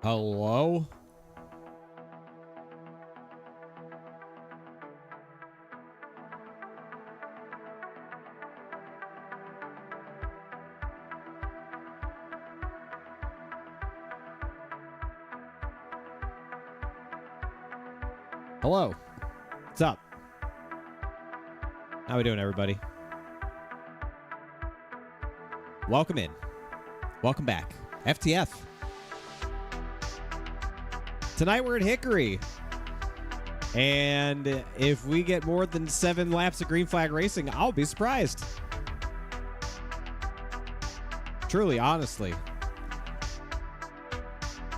Hello? Hello. What's up? How we doing, everybody? Welcome in. Welcome back. FTF. Tonight we're at Hickory. And if we get more than 7 laps of green flag racing, I'll be surprised. Truly, honestly.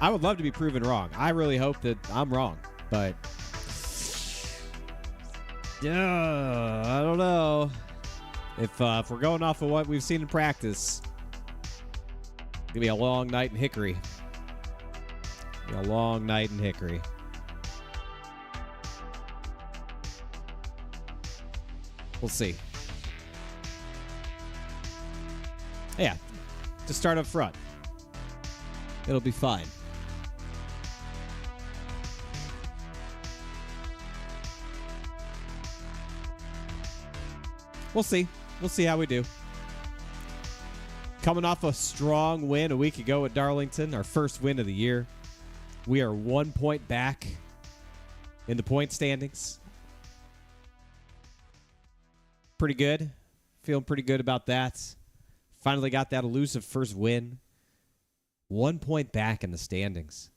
I would love to be proven wrong. I really hope that I'm wrong. But yeah, I don't know. If we're going off of what we've seen in practice, it's gonna be a long night in Hickory. A long night in Hickory. We'll see. Yeah, just start up front. It'll be fine. We'll see. We'll see how we do. Coming off a strong win a week ago at Darlington, our first win of the year. We are 1 point back in the point standings. Pretty good. Feeling pretty good about that. Finally got that elusive first win. 1 point back in the standings.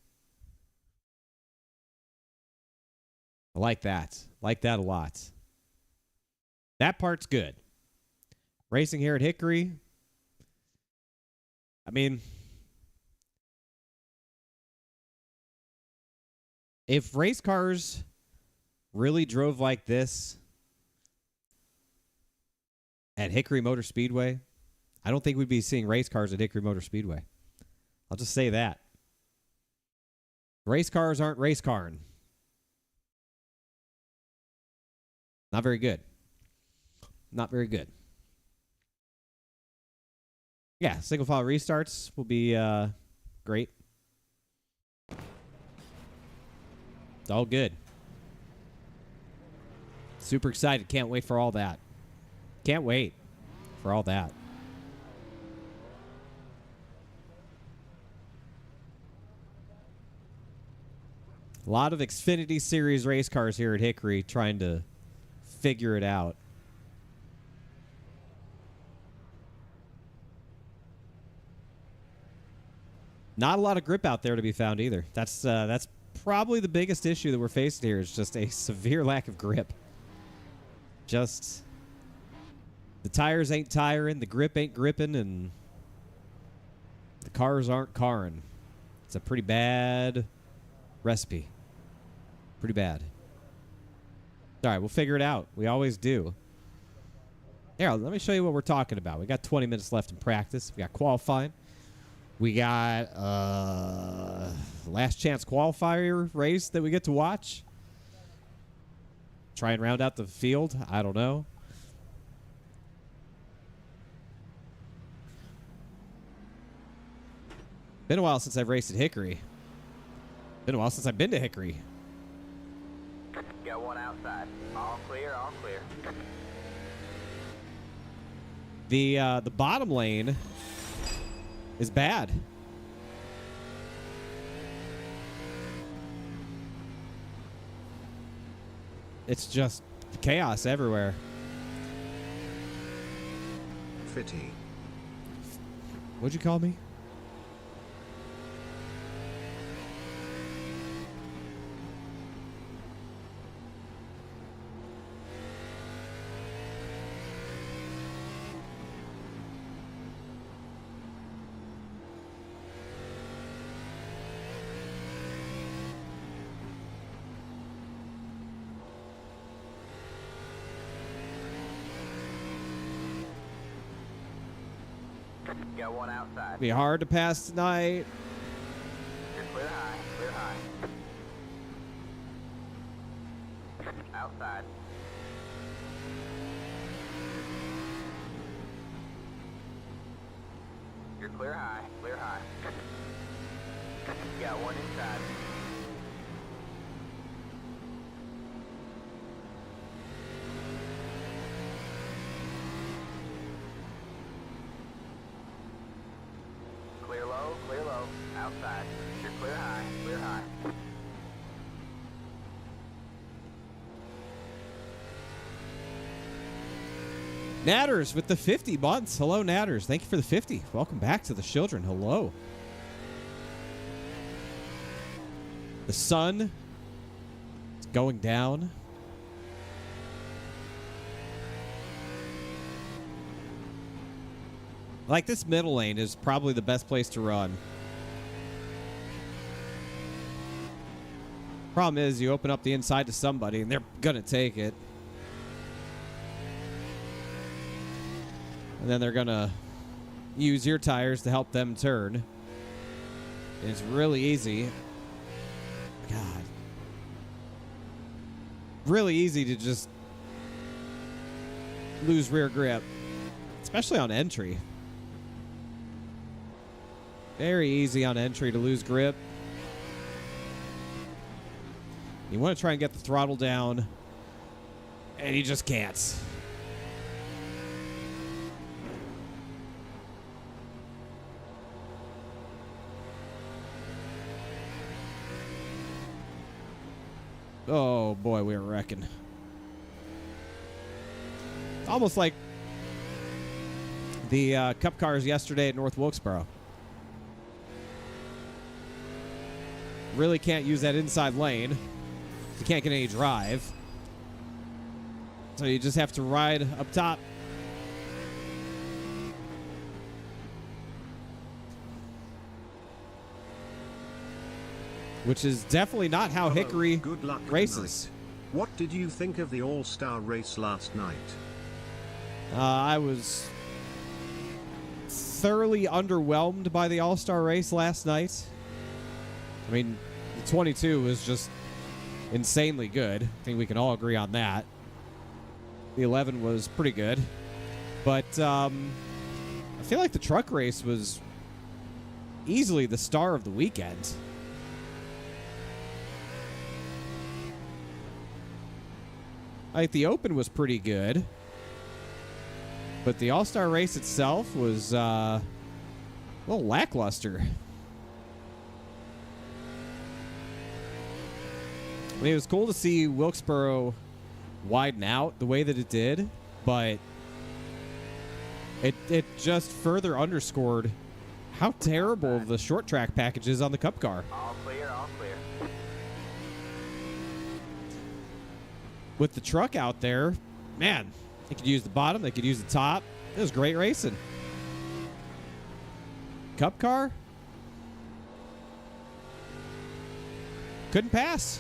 I like that. Like that a lot. That part's good. Racing here at Hickory. I mean, if race cars really drove like this at Hickory Motor Speedway, I don't think we'd be seeing race cars at Hickory Motor Speedway. I'll just say that. Race cars aren't race carring. Not very good. Not very good. Yeah, single file restarts will be great. It's all good. Super excited. Can't wait for all that. Can't wait for all that. A lot of Xfinity Series race cars here at Hickory trying to figure it out. Not a lot of grip out there to be found either. That's probably the biggest issue that we're facing here is just a severe lack of grip. Just the tires ain't tiring, the grip ain't gripping, and the cars aren't carring. It's a pretty bad recipe. Pretty bad. All right, we'll figure it out. We always do. Here, let me show you what we're talking about. We got 20 minutes left in practice. We got qualifying. We got last chance qualifier race that we get to watch. Try and round out the field. I don't know. Been a while since I've raced at Hickory. Been a while since I've been to Hickory. Got one outside. All clear, all clear. The bottom lane is bad. It's just chaos everywhere. Fitty. What'd you call me? Got one outside. Be hard to pass tonight. You're clear high, clear high. Outside. You're clear high, clear high. Got one inside. Clear low, outside. You're clear high, clear high. Natters with the 50 months. Hello, Natters. Thank you for the 50. Welcome back to the children. Hello. The sun is going down. Like, this middle lane is probably the best place to run. Problem is, you open up the inside to somebody, and they're going to take it. And then they're going to use your tires to help them turn. And it's really easy. God. Really easy to just lose rear grip. Especially on entry. Very easy on entry to lose grip. You want to try and get the throttle down. And you just can't. Oh, boy, we were wrecking. Almost like the Cup cars yesterday at North Wilkesboro. Really can't use that inside lane. You can't get any drive. So you just have to ride up top. Which is definitely not how Hickory Good luck races. tonight. What did you think of the All-Star race last night? I was thoroughly underwhelmed by the All-Star race last night. I mean, the 22 was just insanely good. I think we can all agree on that. The 11 was pretty good. But I feel like the truck race was easily the star of the weekend. Like, the Open was pretty good. But the All-Star race itself was a little lackluster. I mean, it was cool to see Wilkesboro widen out the way that it did, but it just further underscored how terrible the short track package is on the Cup car. All clear, all clear. With the truck out there, man, they could use the bottom, they could use the top. It was great racing. Cup car? Couldn't pass.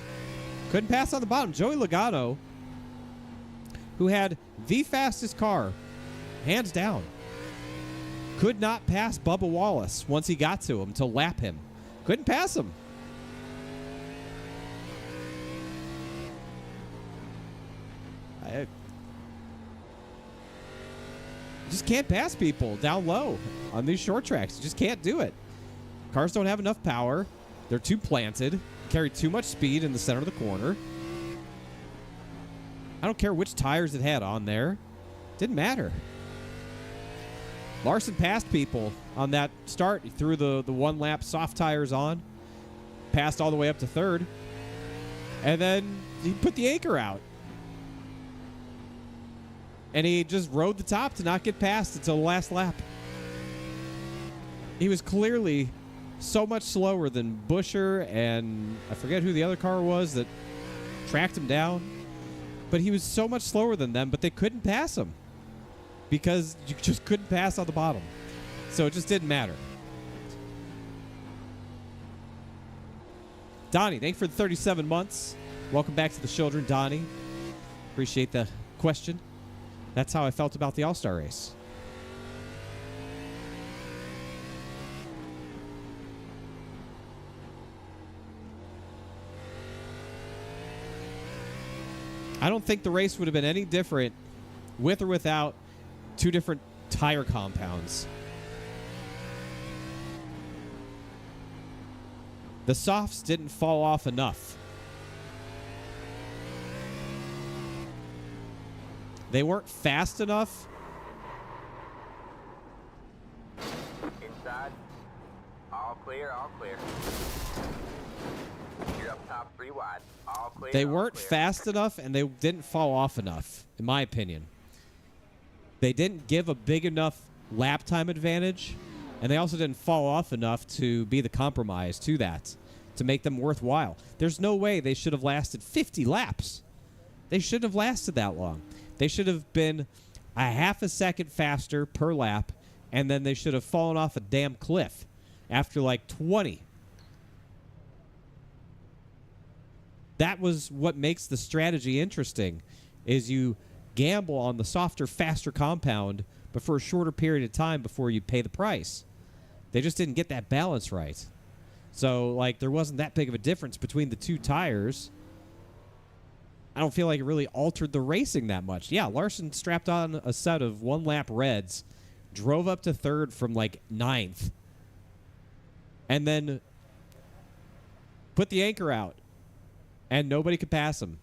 Couldn't pass on the bottom. Joey Logano, who had the fastest car, hands down, could not pass Bubba Wallace once he got to him to lap him. Couldn't pass him. I just can't pass people down low on these short tracks. You just can't do it. Cars don't have enough power. They're too planted. Carry too much speed in the center of the corner. I don't care which tires it had on there. Didn't matter. Larson passed people on that start. He threw the one lap soft tires on. Passed all the way up to third. And then he put the anchor out. And he just rode the top to not get past until the last lap. He was clearly so much slower than Busher, and I forget who the other car was that tracked him down. But he was so much slower than them, but they couldn't pass him because you just couldn't pass on the bottom. So it just didn't matter. Donnie, thanks for the 37 months. Welcome back to the children, Donnie. Appreciate the question. That's how I felt about the All-Star race. I don't think the race would have been any different with or without two different tire compounds. The softs didn't fall off enough. They weren't fast enough. Inside. All clear, all clear. You're up top 3 wide. All clear. They all weren't clear. fast enough, and they didn't fall off enough, in my opinion. They didn't give a big enough lap time advantage, and they also didn't fall off enough to be the compromise to that, to make them worthwhile. There's no way they should have lasted 50 laps. They shouldn't have lasted that long. They should have been a half a second faster per lap, and then they should have fallen off a damn cliff after like 20. That was what makes the strategy interesting, is you gamble on the softer, faster compound, but for a shorter period of time before you pay the price. They just didn't get that balance right. So, like, there wasn't that big of a difference between the two tires. I don't feel like it really altered the racing that much. Yeah, Larson strapped on a set of 1-lap reds, drove up to third from, like, 9th, and then put the anchor out, and nobody could pass him.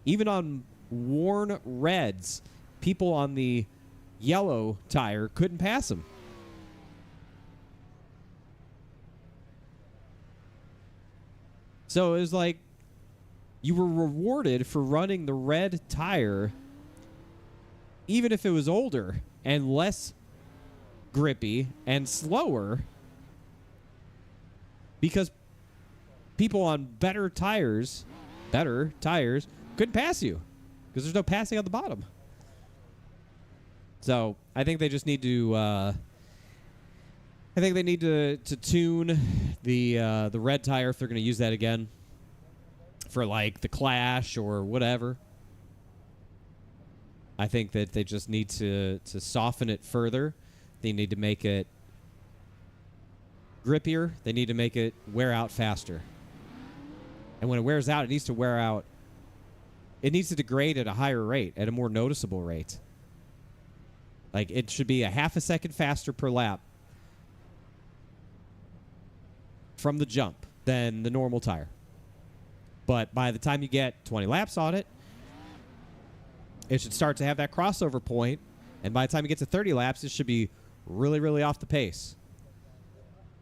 Even on worn reds, people on the yellow tire couldn't pass him. So it was like you were rewarded for running the red tire, even if it was older and less grippy and slower, because people on better tires couldn't pass you because there's no passing at the bottom. So I think they just need to. I think they need to tune the red tire if they're going to use that again for like the Clash or whatever. I think that they just need to soften it further. They need to make it grippier. They need to make it wear out faster. And when it wears out, it needs to wear out. It needs to degrade at a higher rate, at a more noticeable rate. Like, it should be a half a second faster per lap from the jump than the normal tire. But by the time you get 20 laps on it, it should start to have that crossover point. And by the time you get to 30 laps, it should be really, really off the pace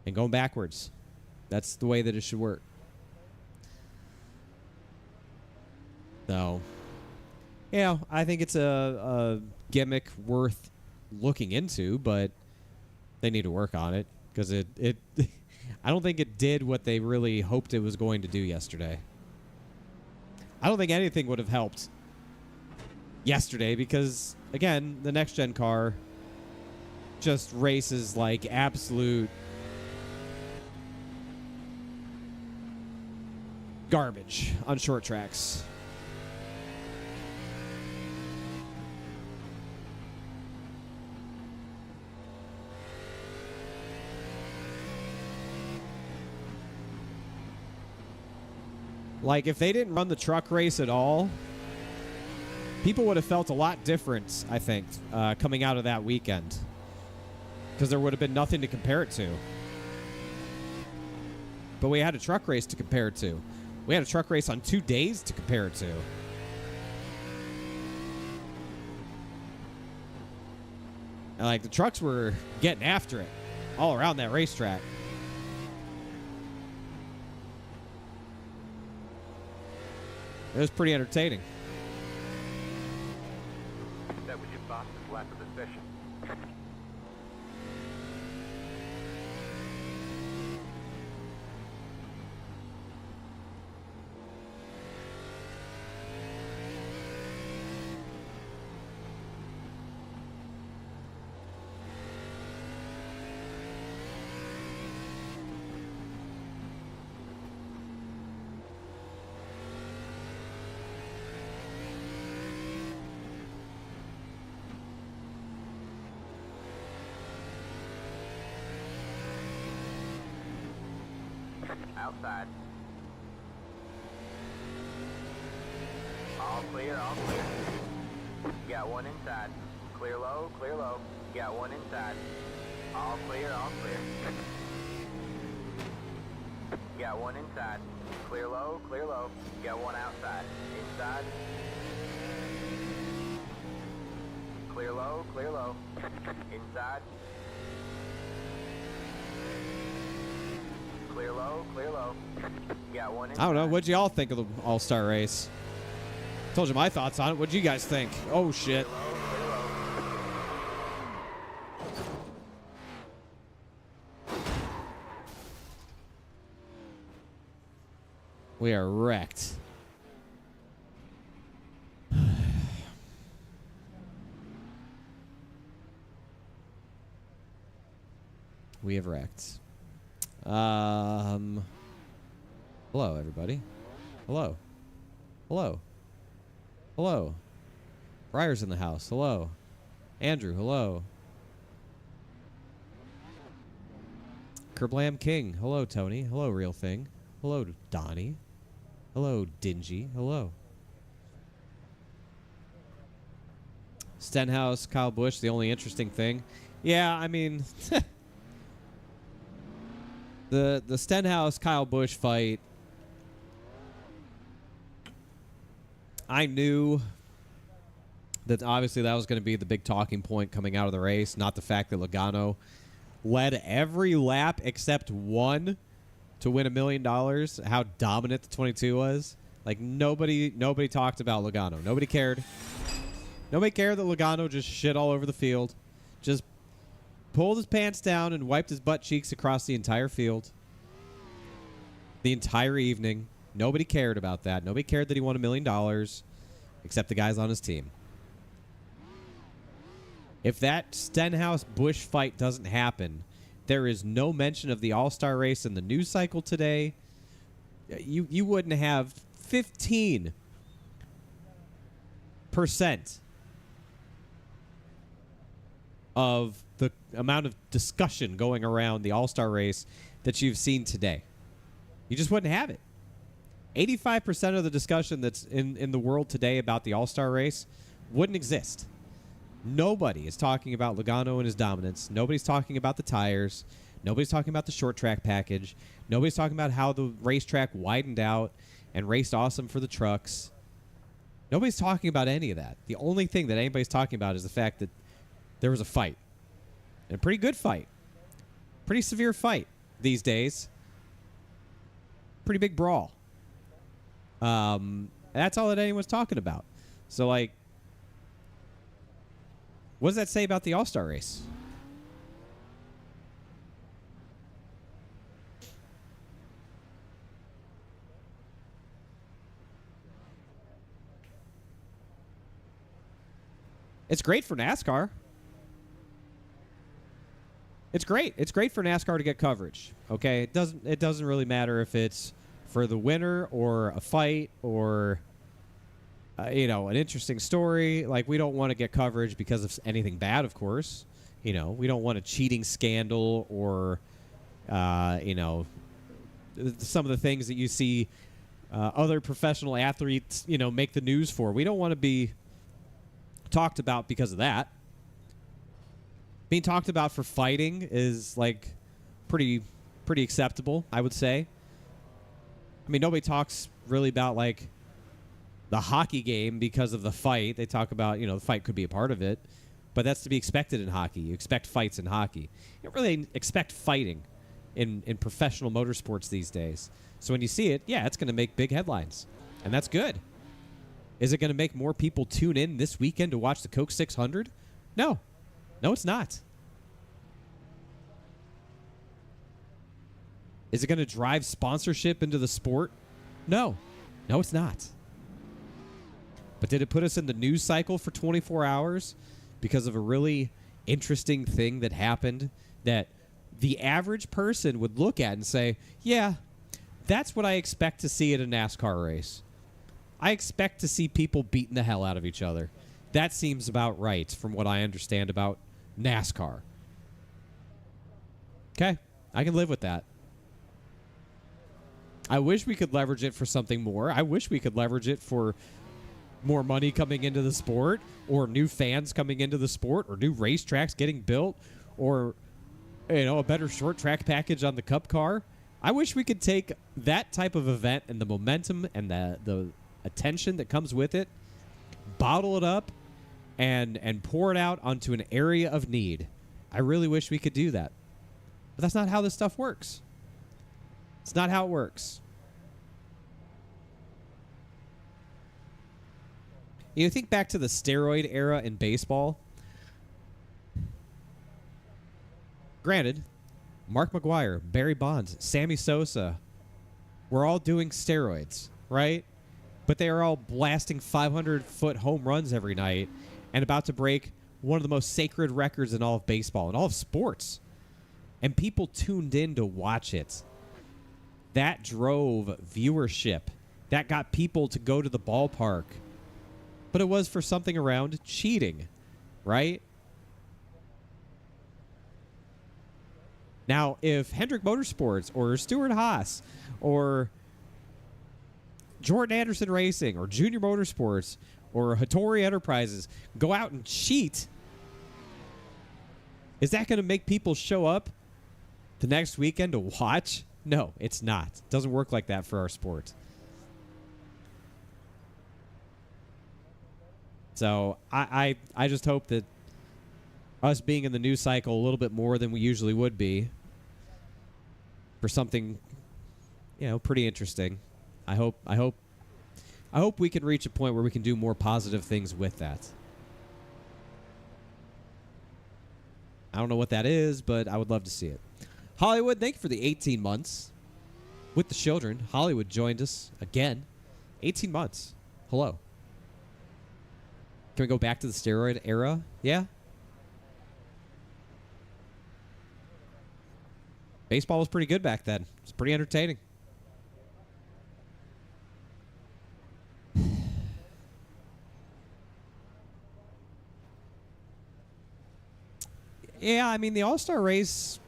and going backwards. That's the way that it should work. So, you know, I think it's a gimmick worth looking into, but they need to work on it because it I don't think it did what they really hoped it was going to do yesterday. I don't think anything would have helped yesterday because, again, the next-gen car just races like absolute garbage on short tracks. Like, if they didn't run the truck race at all, people would have felt a lot different, I think, coming out of that weekend. Because there would have been nothing to compare it to. But we had a truck race to compare it to. We had a truck race on 2 days to compare it to. And, like, the trucks were getting after it all around that racetrack. It was pretty entertaining. That was your fastest lap of the session. Outside. All clear, all clear. You got one inside. Clear low, clear low. You got one inside. All clear, all clear. Got one inside. Clear low, clear low. Got one outside. Inside. Clear low, clear low. Inside. Clear low, clear low. Got one inside. I don't know. What'd y'all think of the All-Star race? Told you my thoughts on it. What'd you guys think? Oh, shit. We are wrecked. We have wrecked. Hello, everybody. Hello. Hello. Hello. Briar's in the house. Hello. Andrew, hello. Kerblam King. Hello, Tony. Hello, Real Thing. Hello, Donnie. Hello, Dingy. Hello. Stenhouse, Kyle Busch, the only interesting thing. Yeah, I mean, the Stenhouse, Kyle Busch fight, I knew that obviously that was going to be the big talking point coming out of the race, not the fact that Logano led every lap except one to win $1 million, how dominant the 22 was. Like, nobody talked about Logano. Nobody cared. Nobody cared that Logano just shit all over the field. Just pulled his pants down and wiped his butt cheeks across the entire field. The entire evening. Nobody cared about that. Nobody cared that he won $1 million except the guys on his team. If that Stenhouse-Busch fight doesn't happen, there is no mention of the All-Star race in the news cycle today. You wouldn't have 15% of the amount of discussion going around the All-Star race that you've seen today. You just wouldn't have it. 85% of the discussion that's in the world today about the All-Star race wouldn't exist. Nobody is talking about Logano and his dominance. Nobody's talking about the tires. Nobody's talking about the short track package. Nobody's talking about how the racetrack widened out and raced awesome for the trucks. Nobody's talking about any of that. The only thing that anybody's talking about is the fact that there was a fight. And a pretty good fight. Pretty severe fight these days. Pretty big brawl. That's all that anyone's talking about. So, like, what does that say about the All-Star race? It's great for NASCAR. It's great. It's great for NASCAR to get coverage. Okay, it doesn't really matter if it's for the winner or a fight or an interesting story. Like, we don't want to get coverage because of anything bad, of course. We don't want a cheating scandal or some of the things that you see other professional athletes make the news for. We don't want to be talked about because of that. Being talked about for fighting is like pretty acceptable, I would say. I mean, nobody talks really about like the hockey game because of the fight. They talk about, the fight could be a part of it, but that's to be expected in hockey. You expect fights in hockey. You don't really expect fighting in professional motorsports these days. So when you see it, yeah, it's going to make big headlines, and that's good. Is it going to make more people tune in this weekend to watch the Coke 600? No. No, it's not. Is it going to drive sponsorship into the sport? No. No, it's not. But did it put us in the news cycle for 24 hours because of a really interesting thing that happened that the average person would look at and say, yeah, that's what I expect to see at a NASCAR race. I expect to see people beating the hell out of each other. That seems about right from what I understand about NASCAR. Okay, I can live with that. I wish we could leverage it for something more. I wish we could leverage it for more money coming into the sport, or new fans coming into the sport, or new racetracks getting built, or a better short track package on the Cup car. I wish we could take that type of event and the momentum and the attention that comes with it, bottle it up, and pour it out onto an area of need. I really wish we could do that. But that's not how this stuff works. It's not how it works. You think back to the steroid era in baseball. Granted, Mark McGwire, Barry Bonds, Sammy Sosa were all doing steroids, right? But they are all blasting 500-foot home runs every night and about to break one of the most sacred records in all of baseball and all of sports. And people tuned in to watch it. That drove viewership. That got people to go to the ballpark. But it was for something around cheating, right? Now, if Hendrick Motorsports or Stuart Haas or Jordan Anderson Racing or Junior Motorsports or Hickory Enterprises go out and cheat, is that going to make people show up the next weekend to watch? No, it's not. It doesn't work like that for our sport. So I just hope that us being in the news cycle a little bit more than we usually would be for something, pretty interesting. I hope we can reach a point where we can do more positive things with that. I don't know what that is, but I would love to see it. Hollywood, thank you for the 18 months with the children. Hollywood joined us again. 18 months. Hello. Can we go back to the steroid era? Yeah. Baseball was pretty good back then. It was pretty entertaining. Yeah, I mean, the All-Star race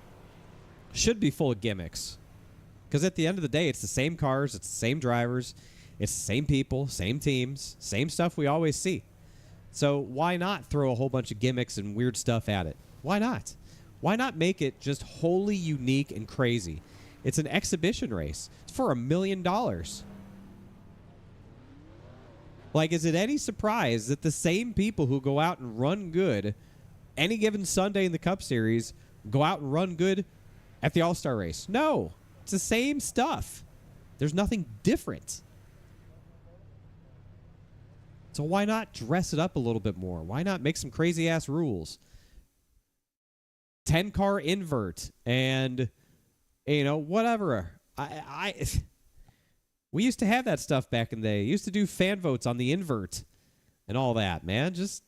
should be full of gimmicks. Because at the end of the day, it's the same cars, it's the same drivers, it's the same people, same teams, same stuff we always see. So why not throw a whole bunch of gimmicks and weird stuff at it? Why not? Why not make it just wholly unique and crazy? It's an exhibition race. It's for $1 million. Like, is it any surprise that the same people who go out and run good any given Sunday in the Cup Series go out and run good at the All-Star race? No. It's the same stuff. There's nothing different. So why not dress it up a little bit more? Why not make some crazy-ass rules? 10-car invert and, whatever. We used to have that stuff back in the day. Used to do fan votes on the invert and all that, man. Just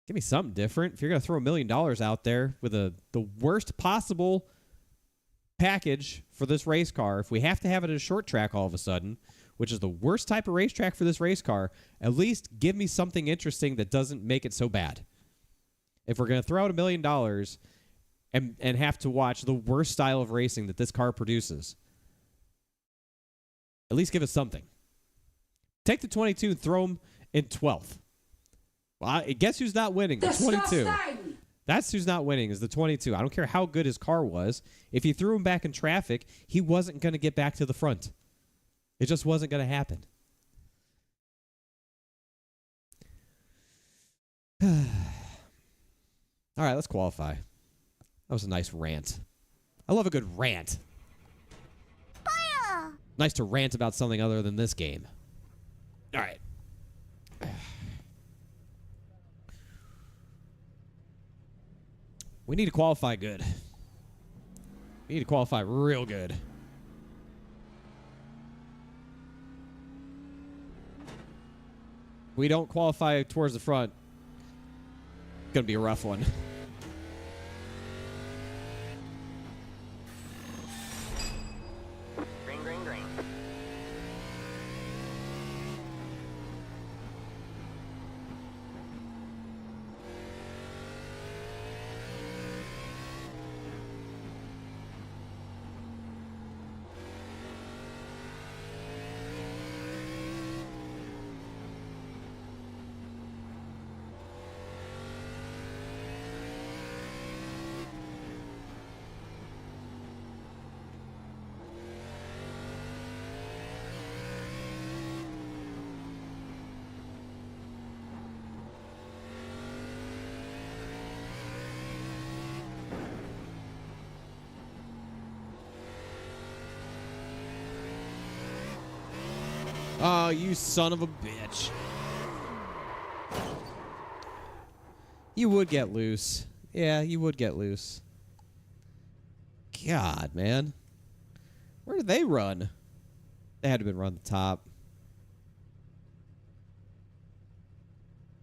give me something different. If you're going to throw $1 million out there with the worst possible package for this race car, if we have to have it at a short track all of a sudden, which is the worst type of racetrack for this race car, at least give me something interesting that doesn't make it so bad. If we're going to throw out $1 million and have to watch the worst style of racing that this car produces, at least give us something. Take the 22 and throw them in 12th. Well, guess who's not winning? The 22. That's who's not winning, is the 22. I don't care how good his car was. If you threw him back in traffic, he wasn't going to get back to the front. It just wasn't going to happen. All right, let's qualify. That was a nice rant. I love a good rant. Fire! Nice to rant about something other than this game. All right. We need to qualify good. We need to qualify real good. We don't qualify towards the front. It's going to be a rough one. Green, green, green. Oh, you son of a bitch. You would get loose. Yeah, you would get loose. God, man. Where did they run? They had to have been run the top.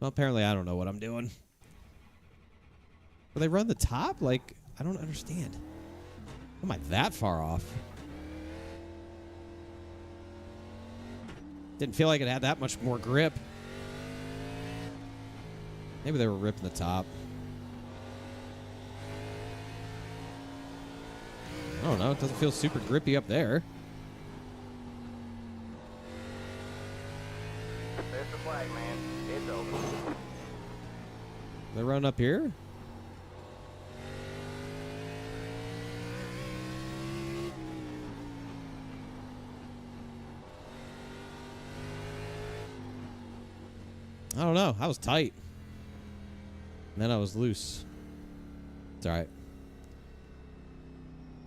Well, apparently I don't know what I'm doing. Will they run the top? Like, I don't understand. Am I that far off? Didn't feel like it had that much more grip. Maybe they were ripping the top. I don't know. It doesn't feel super grippy up there. There's the flag, man. It's over. They run up here? I don't know. I was tight. And then I was loose. It's all right.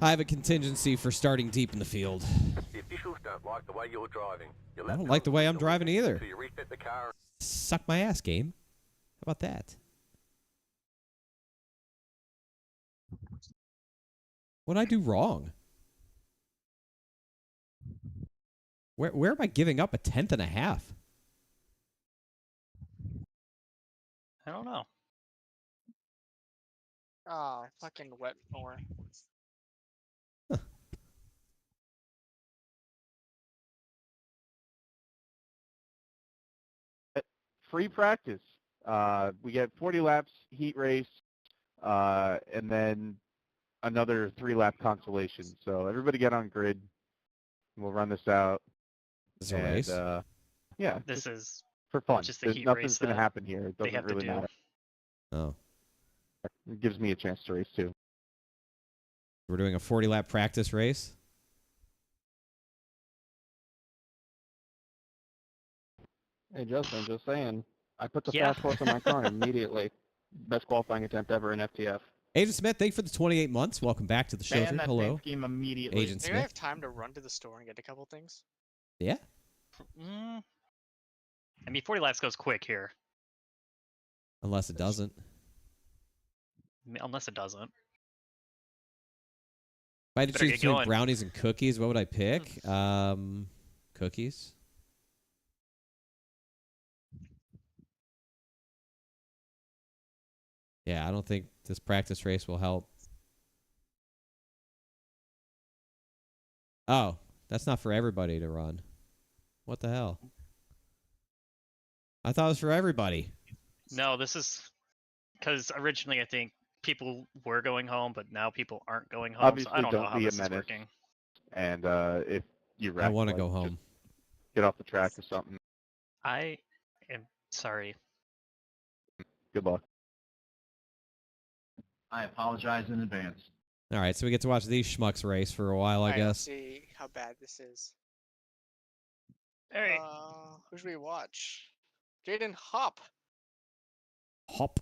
I have a contingency for starting deep in the field. The officials don't like the way you're driving. I don't like the way I'm driving either. So you reset the car. Suck my ass, game. How about that? What did I do wrong? Where am I giving up a 1/10 and a half? I don't know. Oh, fucking wet more. Free practice. We get 40 laps, heat race, and then another 3-lap consolation. So everybody get on grid. We'll run this out. Is this a race? Yeah, This is for fun. just a There's heat nothing's race going to that happen here. It they doesn't have to really do. matter. Oh. It gives me a chance to race too. We're doing a 40-lap practice race? Hey, Justin, just saying. I put the Yeah. fast force on my car immediately. Best qualifying attempt ever in FTF. Agent Smith, thank you for the 28 months. Welcome back to the show. Ban that Hello. paint scheme immediately. Agent Maybe I Smith. have time to run to the store and get a couple things. Yeah. I mean, 40 laps goes quick here. Unless it doesn't. Unless it doesn't. If I had to Better choose get between going. brownies and cookies, what would I pick? Cookies. Yeah, I don't think this practice race will help. Oh, that's not for everybody to run. What the hell? I thought it was for everybody. No, this is because originally I think people were going home, but now people aren't going home. Obviously, so I don't know don't how be a this is menace. working. And if you I wreck, want to like, go just home. get off the track or something. I am sorry. Good luck. I apologize in advance. All right, so we get to watch these schmucks race for a while, I Alright, let's guess. see how bad this is. All right. Who should we watch? Jaden Hop. Hop.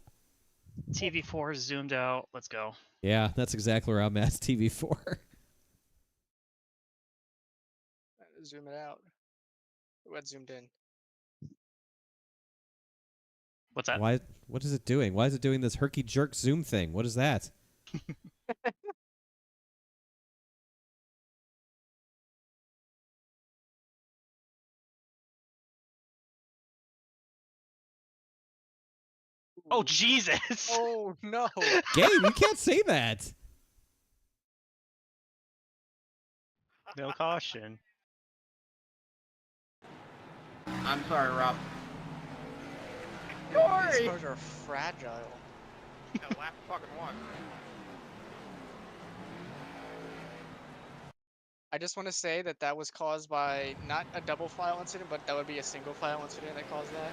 TV4 zoomed out. Let's go. Yeah, that's exactly where I'm at. TV4. Zoom it out. What zoomed in? What's that? Why? What is it doing? Why is it doing this herky jerk zoom thing? What is that? Oh Jesus! Oh no! Gabe, you can't say that. No caution. I'm sorry, Rob. These cars are fragile. Lap fucking one. I just want to say that that was caused by not a double file incident, but that would be a single file incident that caused that.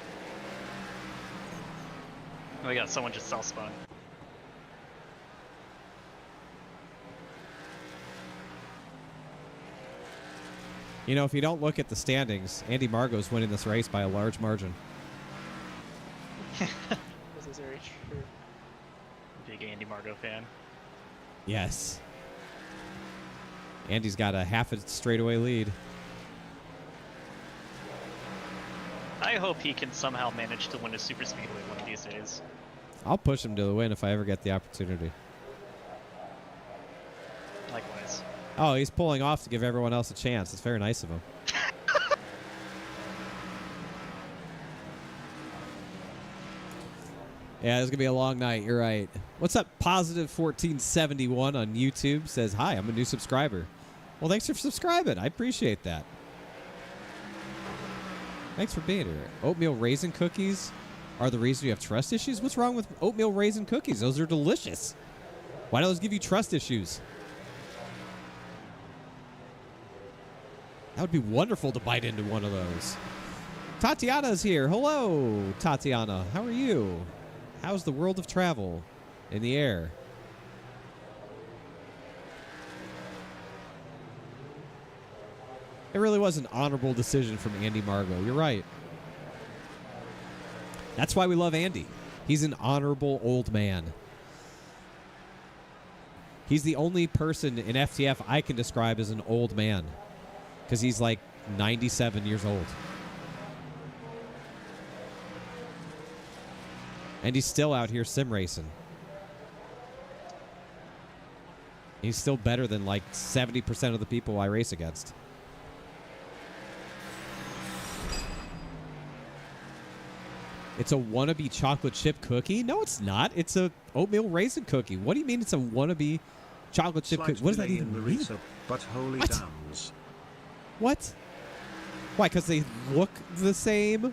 Oh, yeah, someone just self-spun. You know, if you don't look at the standings, Andy Margot's winning this race by a large margin. This is very true. Big Andy Margot fan. Yes. Andy's got a half a straightaway lead. I hope he can somehow manage to win a super speedway one of these days. I'll push him to the win if I ever get the opportunity. Likewise. Oh, he's pulling off to give everyone else a chance. It's very nice of him. Yeah, it's going to be a long night. You're right. What's up? Positive 1471 on YouTube says, hi, I'm a new subscriber. Well, thanks for subscribing. I appreciate that. Thanks for being here. Oatmeal raisin cookies are the reason you have trust issues? What's wrong with oatmeal raisin cookies? Those are delicious. Why do those give you trust issues? That would be wonderful to bite into one of those. Tatiana's here. Hello, Tatiana. How are you? How's the world of travel in the air? It really was an honorable decision from Andy Margot. You're right. That's why we love Andy. He's an honorable old man. He's the only person in FTF I can describe as an old man, because he's like 97 years old. And he's still out here sim racing. He's still better than like 70% of the people I race against. It's a wannabe chocolate chip cookie? No, it's not. It's a oatmeal raisin cookie. What do you mean it's a wannabe chocolate chip cookie? What does that even mean? But holy What? dams. What? Why? Because they look the same?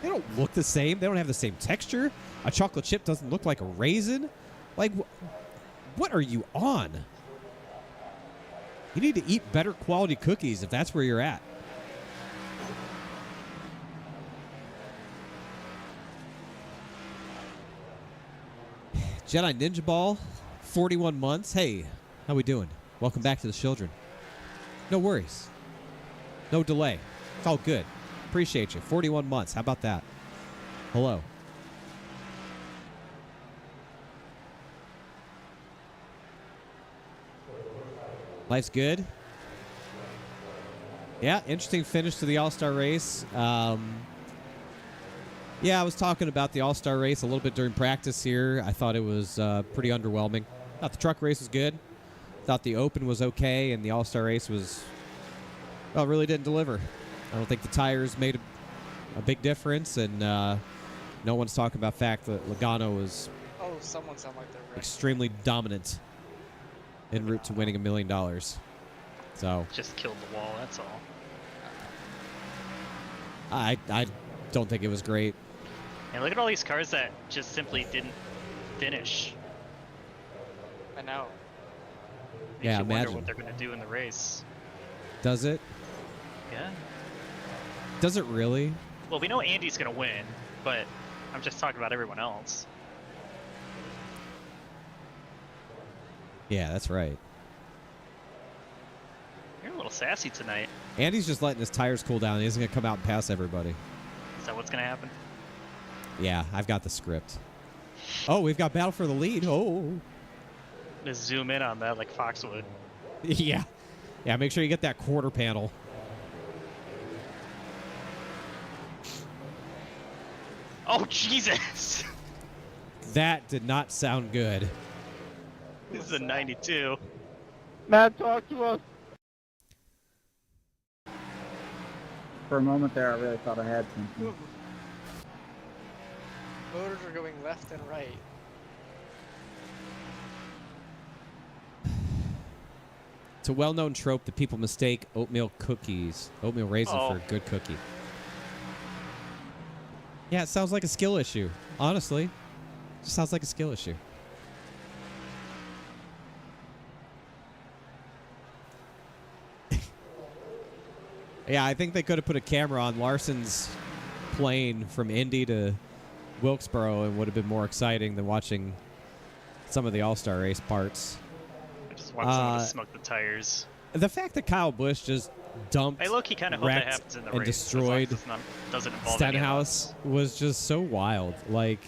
They don't look the same. They don't have the same texture. A chocolate chip doesn't look like a raisin. Like, what are you on? You need to eat better quality cookies if that's where you're at. Jedi Ninja Ball, 41 months. Hey, how we doing? Welcome back to the children. No worries. No delay. It's all good. Appreciate you. 41 months. How about that? Hello. Life's good. Yeah, interesting finish to the All-Star race. Yeah, I was talking about the All-Star race a little bit during practice here. I thought it was pretty underwhelming. Thought the truck race was good. Thought the Open was okay, and the All-Star race was, well, really didn't deliver. I don't think the tires made a big difference, and no one's talking about the fact that Logano was Someone sound like they're right. extremely dominant en route to winning $1 million. So Just killed the wall, that's all. I don't think it was great. And look at all these cars that just simply didn't finish. I know. Makes Yeah, you wonder imagine. what they're going to do in the race. Does it? Yeah. Does it really? Well, we know Andy's going to win, but I'm just talking about everyone else. Yeah, that's right. You're a little sassy tonight. Andy's just letting his tires cool down. He isn't going to come out and pass everybody. Is that what's going to happen? Yeah, I've got the script. Oh, we've got battle for the lead. Oh. Just zoom in on that like Foxwood. Yeah. Yeah, make sure you get that quarter panel. Oh, Jesus! That did not sound good. This is a 92. Matt, talk to us. For a moment there, I really thought I had something. Motors are going left and right. It's a well-known trope that people mistake oatmeal raisin Oh. for a good cookie. Yeah, it sounds like a skill issue. Honestly, it just sounds like a skill issue. Yeah, I think they could have put a camera on Larson's plane from Indy to Wilkesboro and would have been more exciting than watching some of the All-Star race parts. I just want someone to smoke the tires. The fact that Kyle Busch just dumped, I low-key kind of hope that wrecked, happens in the and race. destroyed as long as it doesn't involve any of Stenhouse us. was just so wild. Like,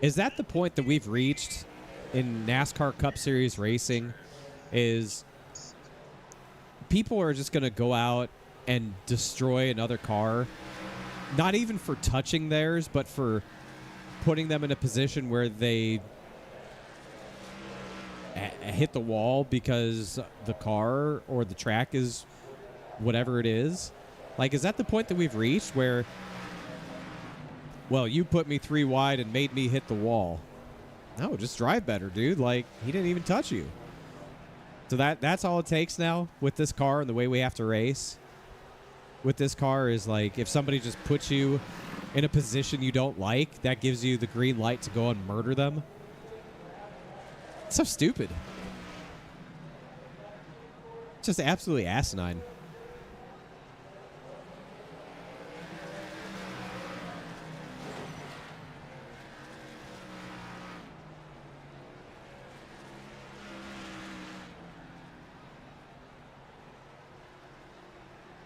is that the point that we've reached in NASCAR Cup Series racing? Is people are just going to go out and destroy another car not even for touching theirs, but for putting them in a position where they hit the wall because the car or the track is whatever it is. Like, is that the point that we've reached where, well, you put me 3 wide and made me hit the wall? No, just drive better, dude. Like, he didn't even touch you. So that's all it takes now with this car and the way we have to race. With this car is like, if somebody just puts you in a position you don't like, that gives you the green light to go and murder them. It's so stupid. It's just absolutely asinine.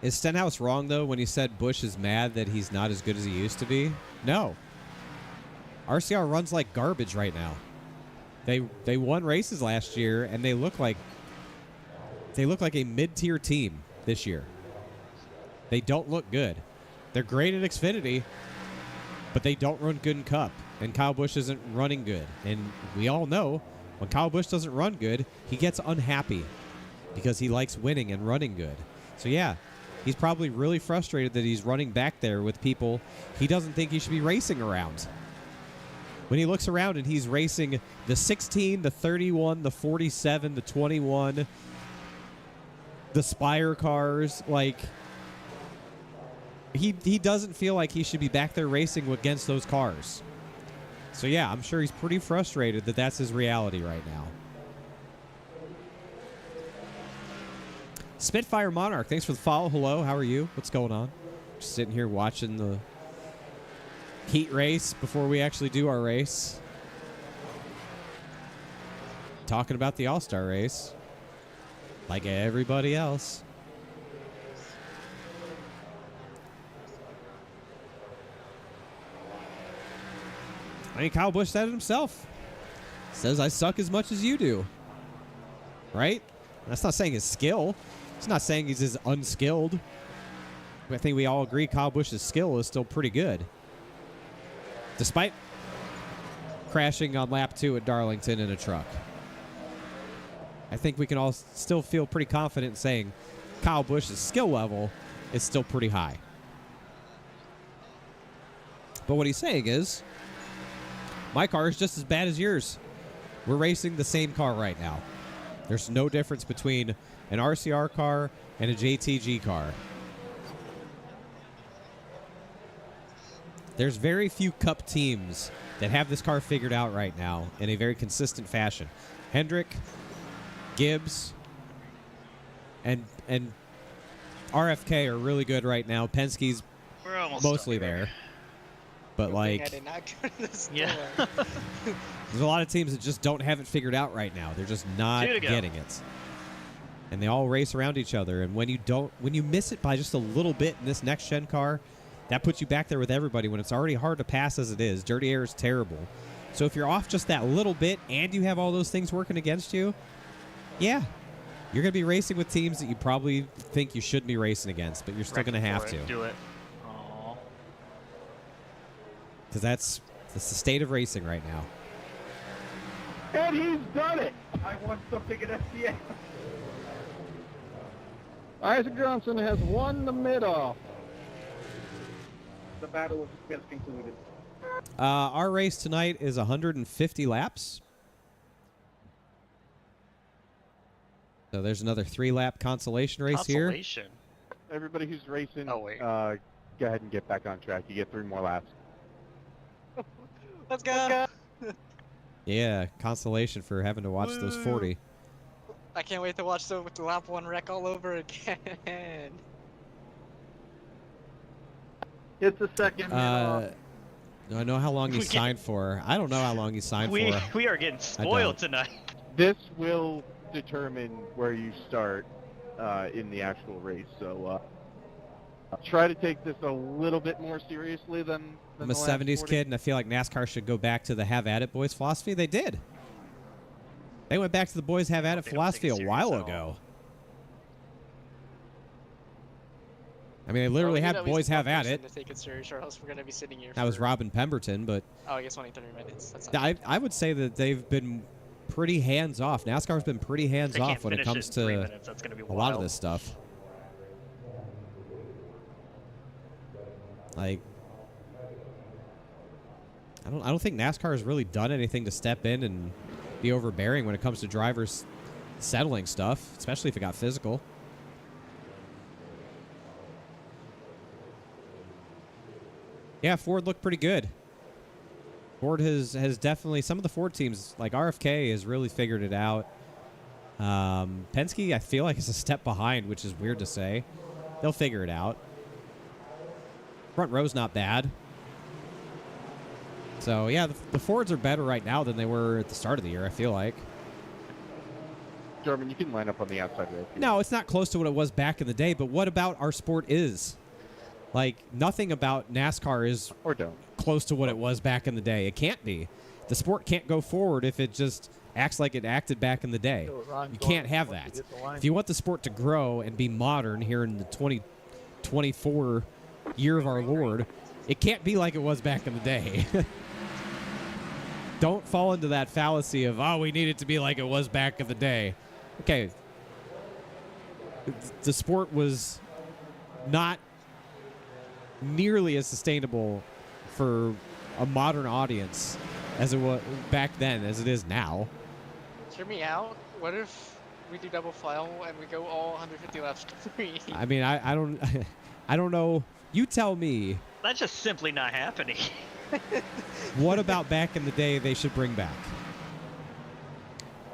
Is Stenhouse wrong, though, when he said Busch is mad that he's not as good as he used to be? No. RCR runs like garbage right now. They won races last year, and they look like a mid-tier team this year. They don't look good. They're great at Xfinity, but they don't run good in Cup, and Kyle Busch isn't running good. And we all know when Kyle Busch doesn't run good, he gets unhappy because he likes winning and running good. So, yeah. He's probably really frustrated that he's running back there with people he doesn't think he should be racing around. When he looks around and he's racing the 16, the 31, the 47, the 21, the Spire cars, like, he doesn't feel like he should be back there racing against those cars. So, yeah, I'm sure he's pretty frustrated that that's his reality right now. Spitfire Monarch, thanks for the follow. Hello, how are you? What's going on? Just sitting here watching the heat race before we actually do our race. Talking about the All-Star race. Like everybody else. I mean, Kyle Busch said it himself. Says, I suck as much as you do. Right? That's not saying his skill. It's not saying he's as unskilled. I think we all agree Kyle Busch's skill is still pretty good. Despite crashing on lap 2 at Darlington in a truck. I think we can all still feel pretty confident in saying Kyle Busch's skill level is still pretty high. But what he's saying is, my car is just as bad as yours. We're racing the same car right now. There's no difference between an RCR car and a JTG car. There's very few Cup teams that have this car figured out right now in a very consistent fashion. Hendrick, Gibbs, and RFK are really good right now. Penske's mostly there. But, like, I did not go to the store. Yeah. there's a lot of teams that just don't have it figured out right now. They're just not getting it. And they all race around each other. And when you miss it by just a little bit in this next gen car, that puts you back there with everybody when it's already hard to pass as it is. Dirty air is terrible. So if you're off just that little bit and you have all those things working against you, yeah, you're going to be racing with teams that you probably think you shouldn't be racing against, but you're still going to have to. Do it. Because that's the state of racing right now. And he's done it! I want something at FCA. Isaac Johnson has won the mid-off. The battle has concluded. Our race tonight is 150 laps. So there's another 3-lap consolation race here. Everybody who's racing, Oh, wait. go ahead and get back on track. You get 3 more laps. Let's go. Yeah, consolation for having to watch those 40. I can't wait to watch the lap 1 wreck all over again. It's the second I know how long he signed for. I don't know how long he signed for. We are getting spoiled tonight. This will determine where you start in the actual race. So try to take this a little bit more seriously than I'm a 70s kid, and I feel like NASCAR should go back to the have at it boys philosophy. They did. They went back to the boys have at it philosophy a while ago. I mean, they literally we need had at least boys one have at person it. To take it serious, or else we're gonna be sitting here. That was for- Robin Pemberton, but Oh, I guess only 30 minutes. That's not I would say that they've been pretty hands off. NASCAR's been pretty hands They can't off when it finish comes in 3 to minutes. That's gonna be a lot of wild. this stuff. Like, I don't think NASCAR has really done anything to step in and be overbearing when it comes to drivers settling stuff, especially if it got physical. Yeah, Ford looked pretty good. Ford has definitely, some of the Ford teams, like RFK, has really figured it out. Penske, I feel like, is a step behind, which is weird to say. They'll figure it out. Front row's not bad. So, yeah, the Fords are better right now than they were at the start of the year, I feel like. German, you can line up on the outside row. No, it's not close to what it was back in the day, but what about our sport is? Like, nothing about NASCAR is Or don't. close to what it was back in the day. It can't be. The sport can't go forward if it just acts like it acted back in the day. You can't have that. If you want the sport to grow and be modern here in the 2024 year of our Lord, it can't be like it was back in the day. Don't fall into that fallacy of, oh, we need it to be like it was back in the day. Okay. The sport was not nearly as sustainable for a modern audience as it was back then as it is now. Hear me out. What if we do double file and we go all 150 laps free? I mean, I don't I don't know. You tell me. That's just simply not happening. What about back in the day they should bring back?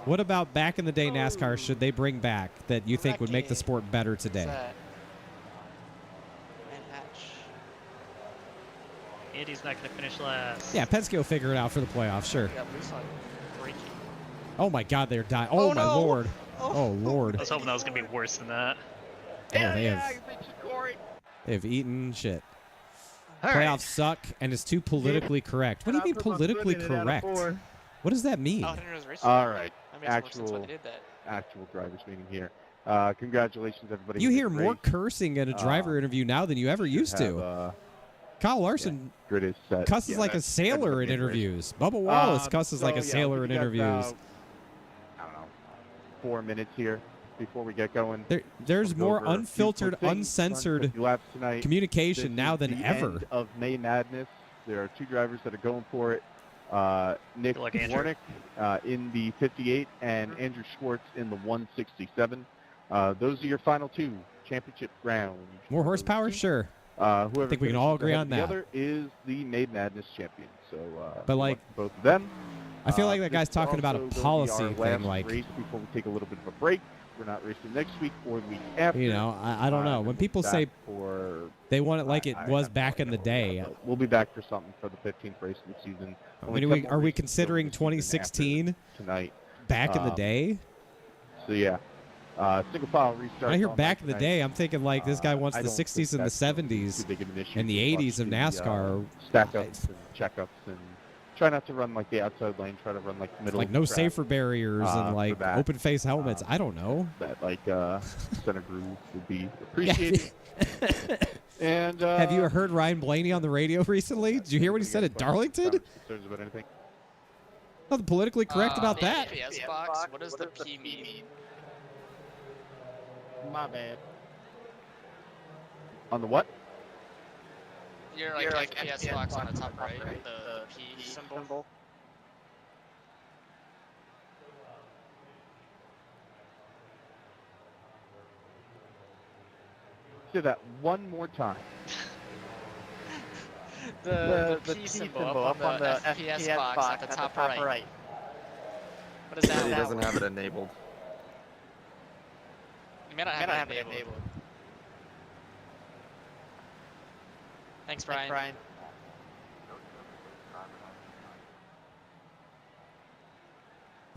What about back in the day NASCAR should they bring back that you think would make the sport better today? Andy's not going to finish last. Yeah, Penske will figure it out for the playoffs, sure. Yeah, please not breaking. Oh my God, they're dying. Oh, my no. Lord. Oh Lord. I was hoping that was going to be worse than that. Oh, they've eaten shit. Playoffs suck, and it's too politically correct. What do you mean politically correct? What does that mean? Oh, I didn't know it was racing. All right. That makes more sense why they did that. Actual drivers meeting here. Congratulations, everybody. You with hear the more race. cursing in a driver interview now than you ever used Have, to. Kyle Larson Grid is set. cusses Yeah, like a that's sailor in the main race. interviews. Bubba Wallace cusses like a So, yeah, sailor we in got interviews. about, I don't know, 4 minutes here before we get going. There's We'll go more over a few unfiltered, quick things, uncensored 150 laps tonight. communication This now is than the ever. End of May Madness. There are two drivers that are going for it. Nick Good luck, Andrew. Warnick in the 58 and Andrew Schwartz in the 167. Those are your final two championship rounds. More horsepower? Sure. Whoever I think we can finishes all agree ahead on of the that. other is the Made Madness champion. So, But, good like, luck to both of them. I feel like that This guy's is talking about a also, though, policy our thing, last like, race before we take a little bit of a break. We're not racing next week or the week after. you know, I don't know. And When we'll people be say back for, they want it like it was have no back in the idea day, what, but we'll be back for something for the 15th race of the season. I Only mean, 10 more are we races to go considering this season after 2016 tonight? back in the day? So yeah, single file restart. When I hear back in the day, I'm thinking like this guy wants I the don't think 60s and the that's too 70s big of an issue and the to 80s of watch the, NASCAR. stack ups and checkups and try not to run like the outside lane. Try to run like the middle. Like of no the track. safer barriers and for like that. open face helmets. I don't know. That like center groove would be appreciated. And Have you heard Ryan Blaney on the radio recently? Did you hear what he said at Darlington? Concerns about anything? Nothing politically correct about that. FPS box. What does the P mean? My bad. On the what? You're like FPS box on the top right. The P symbol. Say that one more time. The P symbol up on the FPS box at the top right. What is that? He doesn't have it enabled. You may not have it enabled. Thanks, Brian.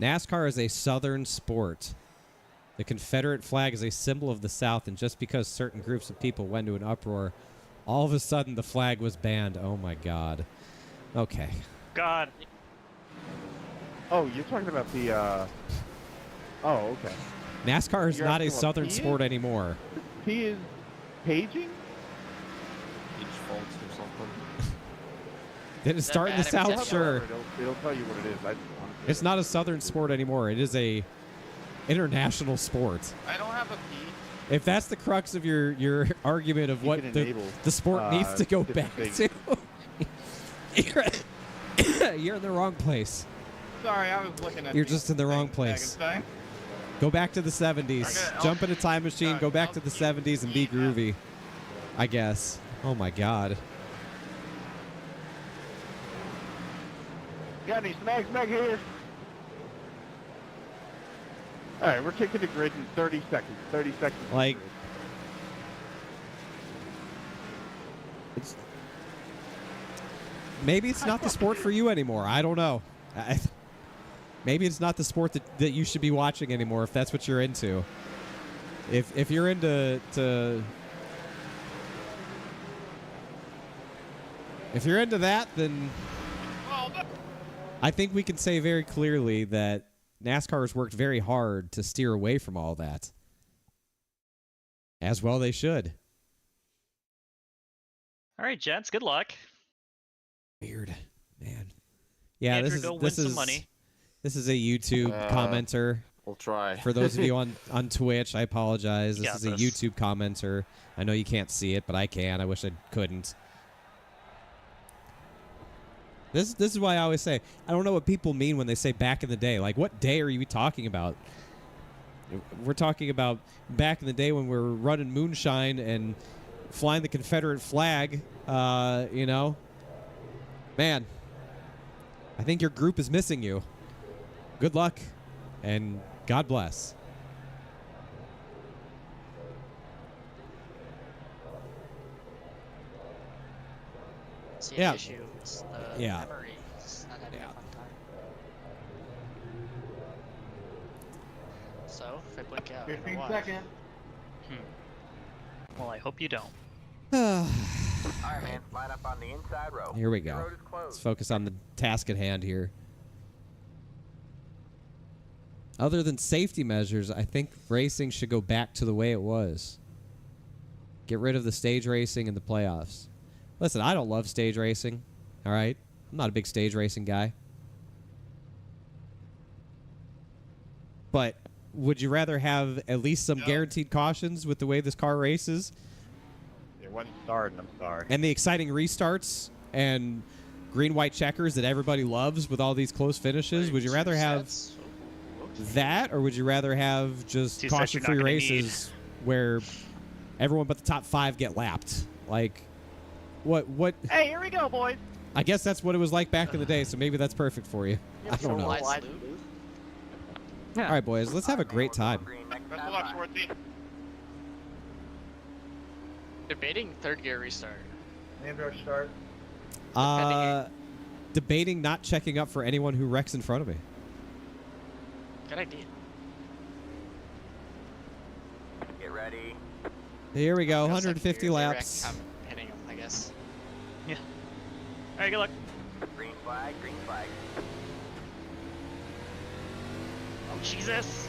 NASCAR is a southern sport. The Confederate flag is a symbol of the South, and just because certain groups of people went to an uproar, all of a sudden the flag was banned. Oh my God. Okay. God. Oh, you're talking about the. Oh, okay. NASCAR is You're not a asking what southern P is? sport anymore. P is paging. faults or something. Did it start in the bad if it's South? Sure. It'll tell you what it is. I just wanted to- It's not a Southern sport anymore. It is a international sport. I don't have a P. If that's the crux of your argument of You what can the enable, sport needs to go back different to, you're in the wrong place. Sorry, I was looking at. You're the just in the wrong thing, place. thing. Go back to the 70s. Okay, Jump in a time machine. Go back to the I'll- 70s and be groovy. I guess. Oh my God. Got any snags back here? All right, we're kicking the grid in 30 seconds. 30 seconds. Like- It's, maybe it's not the sport for you anymore. I don't know. Maybe it's not the sport that you should be watching anymore if that's what you're into. If you're into if you're into that, then I think we can say very clearly that NASCAR has worked very hard to steer away from all that. As well they should. All right, gents. Good luck. Weird, man. Yeah, Andrew, this go is win some money. This is a YouTube commenter. We'll try. For those of you on Twitch, I apologize. You This got is a this. YouTube commenter. I know you can't see it, but I can. I wish I couldn't. This is why I always say I don't know what people mean when they say back in the day. Like, what day are you talking about? We're talking about back in the day when we were running moonshine and flying the Confederate flag. You know, man, I think your group is missing you. Good luck, and God bless. See Yeah. the issue. It's the Yeah. memory. It's not having a fun time. So, if I blink out, I'm gonna 15 watch. seconds. Well, I hope you don't. All right, man. Line up on the inside row. Here we The go. road is Let's closed. focus on the task at hand here. Other than safety measures, I think racing should go back to the way it was. Get rid of the stage racing and the playoffs. Listen, I don't love stage racing, all right? I'm not a big stage racing guy. But would you rather have at least some guaranteed cautions with the way this car races? It wasn't starting, I'm sorry. And the exciting restarts and green-white checkers that everybody loves with all these close finishes? Would you rather have that, or would you rather have just Two sets you're not caution-free gonna races where everyone but the top 5 get lapped? Like, what? Hey, here we go, boys. I guess that's what it was like back in the day, so maybe that's perfect for you. I don't know. Lights All loop. right, boys, let's have a great time. Green next Best time of luck, by. Schwartzy. Debating third gear restart. Andrew, start. Debating not checking up for anyone who wrecks in front of me. Good idea. Get ready. Here we go, Go 150 second gear, they wreck, laps. I'm hitting him, I guess. All right, good luck. Green flag, green flag. Oh, Jesus.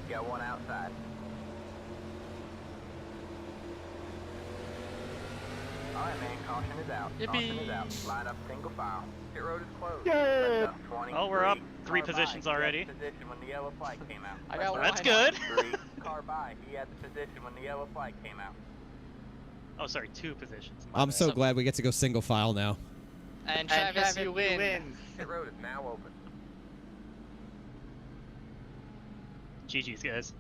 Got one outside. All right, man. Caution is out. Caution is Yippee. out. Line up single file. Pit road is closed. Yay. Left up 20, Oh, we're up 3 car by. positions He had already. the position when the yellow flag came out. I got Left That's up good. 23, car by. He had the position when the yellow flag came out. Oh, sorry, 2 positions. My I'm bad. so glad we get to go single file now. And Travis, you win. Pit road is now open. GG's, guys.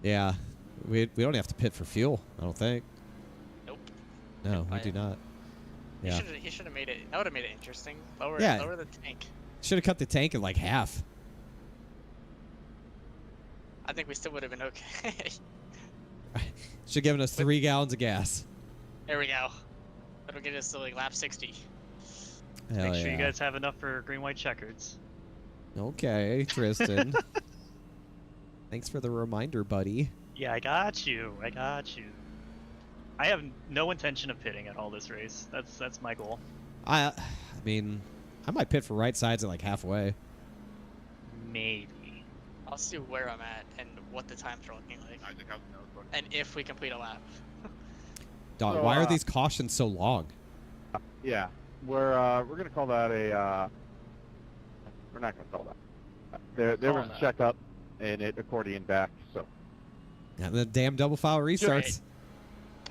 Yeah, we don't have to pit for fuel, I don't think. Nope. No, we buy do it. not. Yeah. He should have made it. That would have made it interesting. Lower Yeah. the tank. Should have cut the tank in like half. I think we still would have been okay. Should have given us 3 gallons of gas. There we go. That'll get us to like lap 60. Hell Make sure yeah. you guys have enough for green-white checkers. Okay, Tristan. Thanks for the reminder, buddy. Yeah, I got you. I got you. I have no intention of pitting at all this race. That's my goal. I mean, I might pit for right sides at like halfway. Maybe. I'll see where I'm at and what the times are looking like. And if we complete a lap. Dog, So, why are these cautions so long? Yeah, we're gonna call that a. We're not gonna call that. There was a checkup, and it accordion back. So And the damn double file restarts.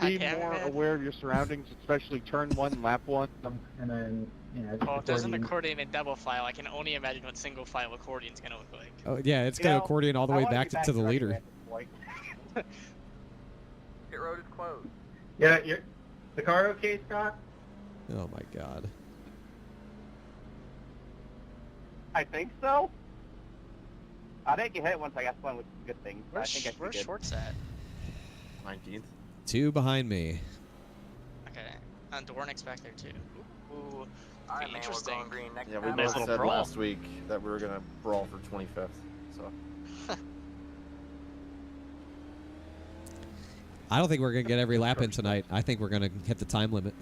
be more aware of your surroundings, especially turn 1, lap 1. And then, Well, if there's an accordion in double file, I can only imagine what single file accordion's gonna look like. Oh yeah, it's gonna accordion all the way back to the leader. Pit road is closed. Yeah, the car okay, Scott? Oh my god. I think so. I didn't get hit once I got spun, which is a good thing. I think I should be Where's good. Schwartz at? 19th. 2 behind me. Okay. And Dwornik's back there too. Ooh. All right, man, we're Interesting. going green next Yeah, we time. Nice both little said brawl. last week that we were gonna brawl for 25th. So I don't think we're gonna get every lap in tonight. I think we're gonna hit the time limit.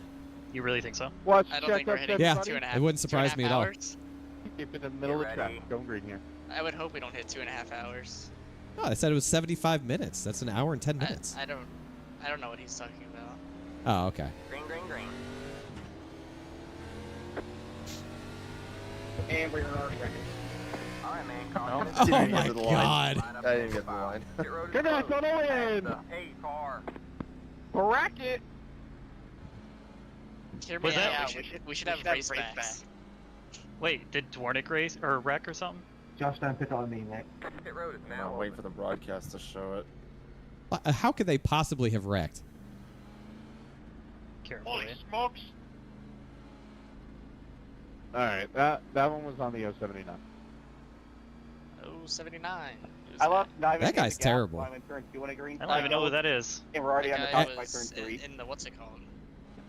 You really think so? Watch I don't think we're checkups, hitting Yeah, everybody. 2.5. it wouldn't surprise me at all. hours. Keep it in the middle Get of ready. traffic. Going green here. I would hope we don't hit 2.5 hours. Oh, I said it was 75 minutes. That's an hour and 10 minutes. I don't know what he's talking about. Oh, okay. Green, green, green. And we're already ready. All right, man. Caution. Oh Didn't my get to the line. god. Line up I to didn't get the file. line. Pit road is Good night, closed. on in. The 8 car. Bracket. Hear me Was that- out. We should have race backs. Wait, did Dwornik race or wreck or something? Josh, don't pick on me, Nick. Pit road is I'm now waiting open. for the broadcast to show it. How could they possibly have wrecked? Carefully. smokes! All right, that one was on the 079. Oh, 79. Who's I lost. Not even That guy's the gap terrible. while I'm in turn 2 on a green I don't even know flag. who that is. And we're already on the guy top by turn was 3. in the what's it called?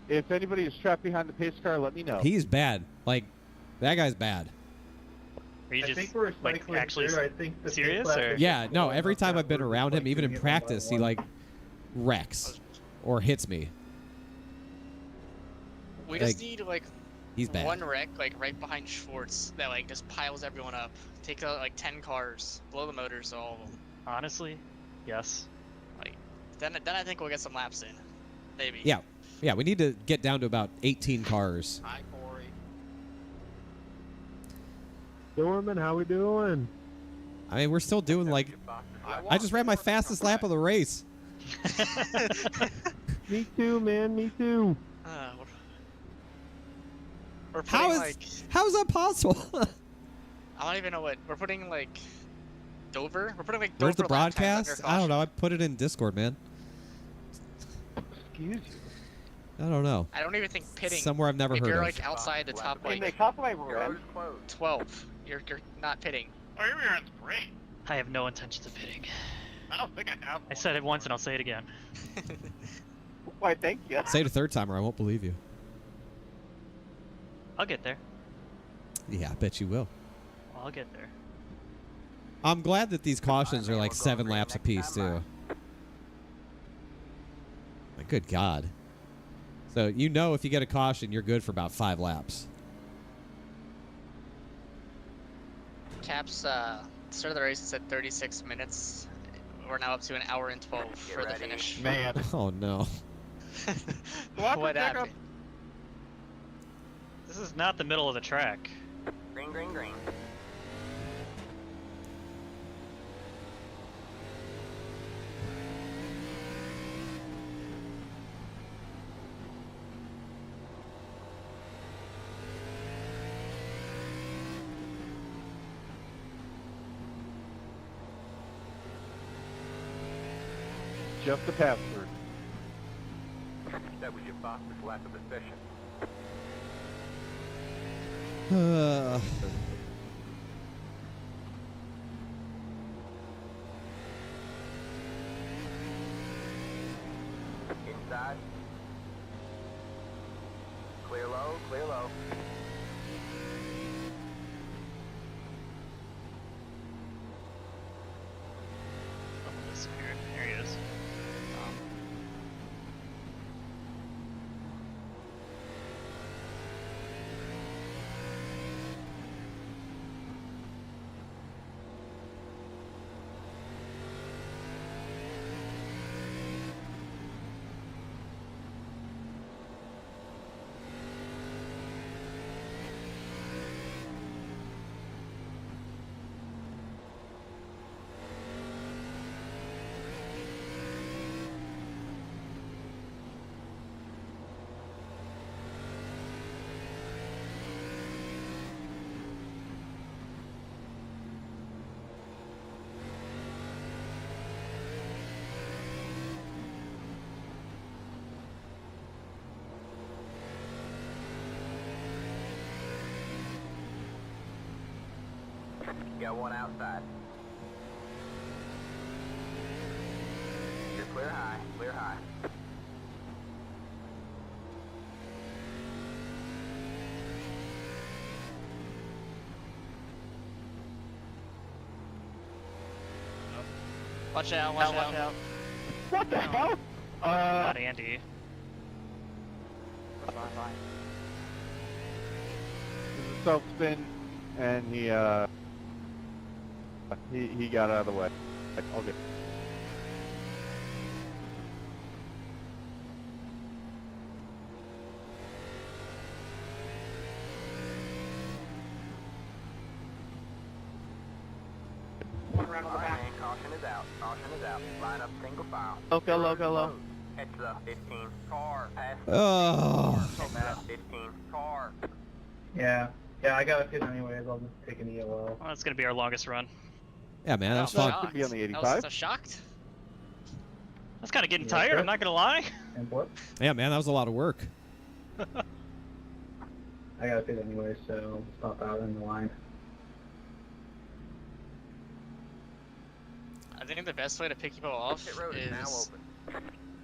If anybody is trapped behind the pace car, let me know. He's bad. Like, that guy's bad. Are you I just think we're like cycling actually through. I think the serious, pit or- flag Yeah, is no, going every up time that I've been we're around like him, even in doing it one by practice, he one. like wrecks or hits me. We Like, just need like He's bad. one wreck like right behind Schwartz that like just piles everyone up. Take out like 10 cars, blow the motors, to all of them. honestly? Yes. Then I think we'll get some laps in. Maybe. Yeah. Yeah, we need to get down to about 18 cars. Hi, Corey. Dorman, how we doing? I mean, we're still doing like... I just ran my fastest lap of the race. Me too, man. Me too. We're How putting is like how is that possible? I don't even know what we're putting like Dover. We're putting like Dover Where's the lap times broadcast? under I don't caution. know. I put it in Discord, man. Excuse you. I don't know. I don't even think pitting. Somewhere I've never if heard you're of. like outside the top In the like top of my Pit road rim. is closed. 12, you're not pitting. Oh, you're on great. I have no intentions of pitting. I don't think I have. I said it once and I'll say it again. Why, thank you. Say it a third time or I won't believe you. I'll get there. Yeah, I bet you will. I'll get there. I'm glad that these cautions are man, like we're going 7 green laps next apiece, time, too. My good God. So, you know if you get a caution, you're good for about 5 laps. Caps start of the race said 36 minutes. We're now up to an hour and 12 for the ready. finish. Man. Oh, no. What happened? This is not the middle of the track. Green, green, green. Just a pass-through. That was your fastest lap of the session. Inside. Clear low, clear low. Oh, disappeared. There he is. got one outside. You're clear high, clear high. Watch out, watch out. What the hell? Not Andy. We're fine, fine. This is a self spin, and he got out of the way. All good. One round on the Alright, back. man, caution is out. Caution is out. Line up single file. Low. Heads up, 15. Car. Pass. Oh. Heads up, 15. Car. Yeah. Yeah, I got a pit anyways. I'll just take an ELO. Well, that's gonna be our longest run. Yeah, man, that was I'm fun. shocked. Could be on the I was 85. so shocked. That's kind of getting Yeah, tired. sure. I'm not gonna lie. And what? Yeah, man, that was a lot of work. I got a pit anyway, so I'll stop out in the line. I think the best way to pick people off Pit road is now is open.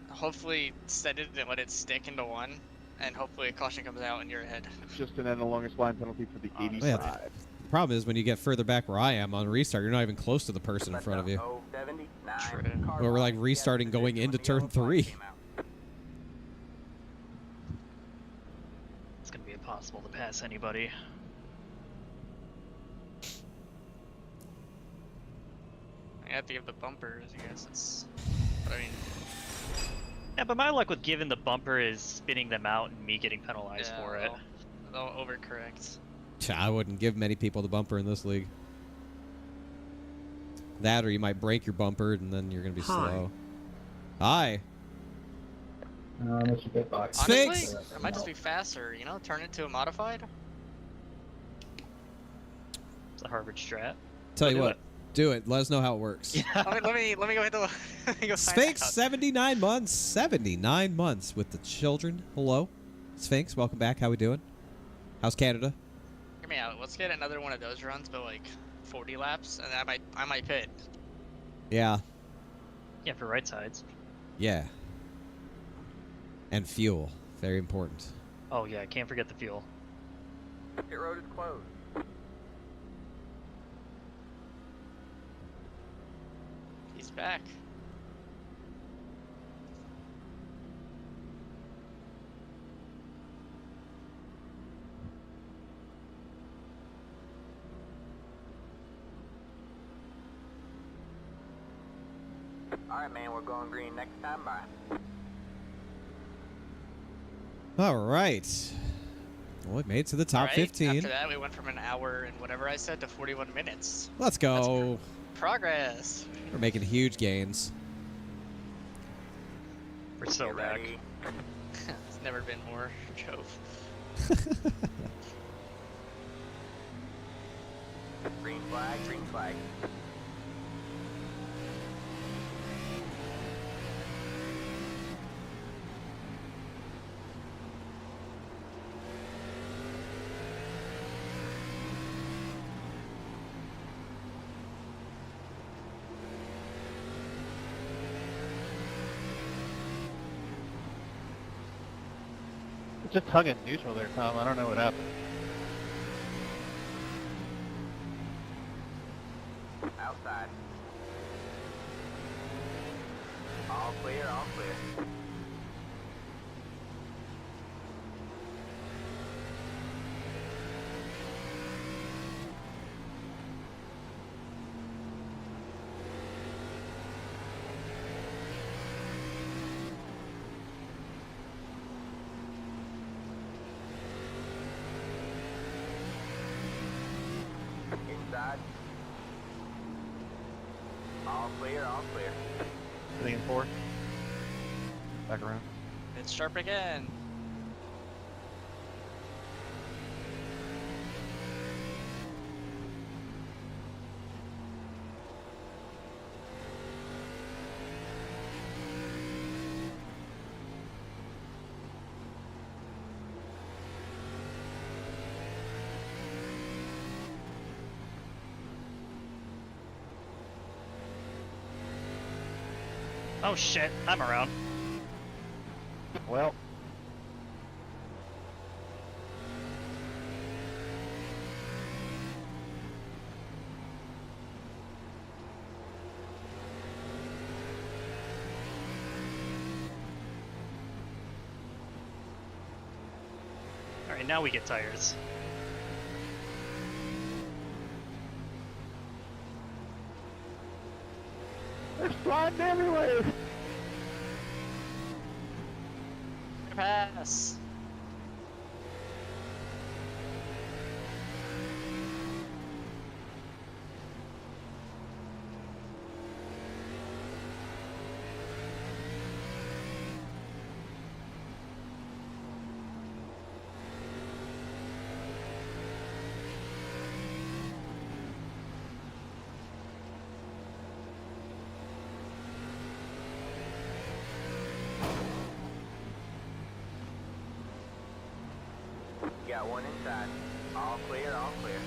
hopefully set it and let it stick into one, and hopefully a caution comes out and you're ahead. Just an end the longest line penalty for the 85. Yeah. The problem is when you get further back where I am on restart, you're not even close to the person in front of you. Oh, 79. True. Car Well, we're like line. restarting Yes, going when into the yellow turn flag 3. came out. It's gonna be impossible to pass anybody. I have to give the bumpers, I guess it's. But I mean, Yeah, but my luck with giving the bumper is spinning them out and me getting penalized yeah, for it. they'll overcorrect. I wouldn't give many people the bumper in this league. That, or you might break your bumper, and then you're going to be Hi. slow. Hi. That's a bit box. Sphinx! Honestly, it might just be faster, you know? Turn it to a modified? It's a Harvard strat. Tell you do what, it. do it. Let us know how it works. let me go hit the. Let me go find Sphinx, out. 79 months. 79 months with the children. Hello. Sphinx, welcome back. How we doing? How's Canada? Hear me out. Let's get another one of those runs, but like 40 laps, and I might pit. Yeah. Yeah, for right sides. Yeah. And fuel. Very important. Oh yeah, can't forget the fuel. Pit road is closed. He's back. Alright, man, we're going green next time. Bye. All right. Well, we made it to the top Alright, 15. After that, we went from an hour and whatever I said to 41 minutes. Let's go. Progress. We're making huge gains. We're so Get back. ready. It's never been more, Jove. Green flag, green flag. Just hugging neutral there, Tom. I don't know what happened. Outside. All clear, all clear. Inside. All clear, all clear. Sitting in 4. Back around. It's sharp again. Oh shit, I'm around. Well, Alright, now we get tires. they're flying everywhere. Pass. Got one inside. All clear, all clear.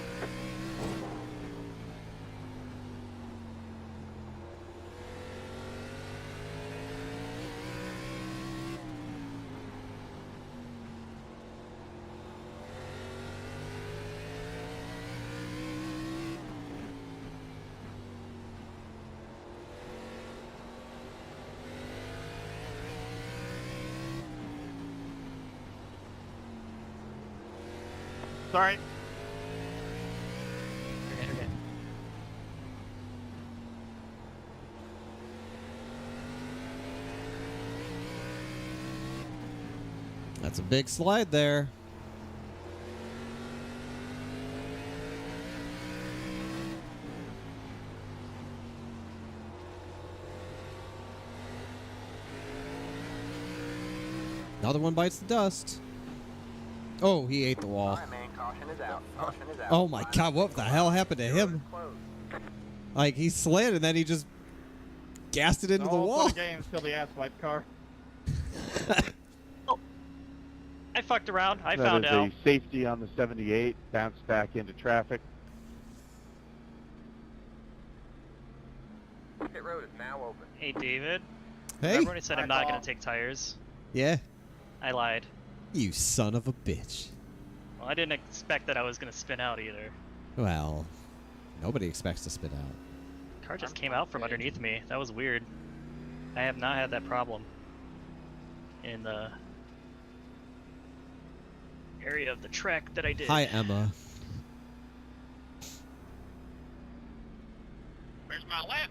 Sorry. Okay. That's a big slide there. Another one bites the dust. Oh, he ate the wall. All right, man. Caution is out. Caution is out. Oh my God, what the hell happened to him? Like, he slid and then he just gassed it into the wall. Games till the asswipe car. I fucked around. I That found is out. a safety on the 78. Bounced back into traffic. Pit road is now open. Hey, David. Hey? Remember when I said I'm Hi, not Paul. going to take tires? Yeah. I lied. You son of a bitch. Well, I didn't expect that I was going to spin out either. Well, nobody expects to spit out. Car just came out from underneath me. That was weird. I have not had that problem in the area of the track that I did. Hi, Emma. Where's my lap?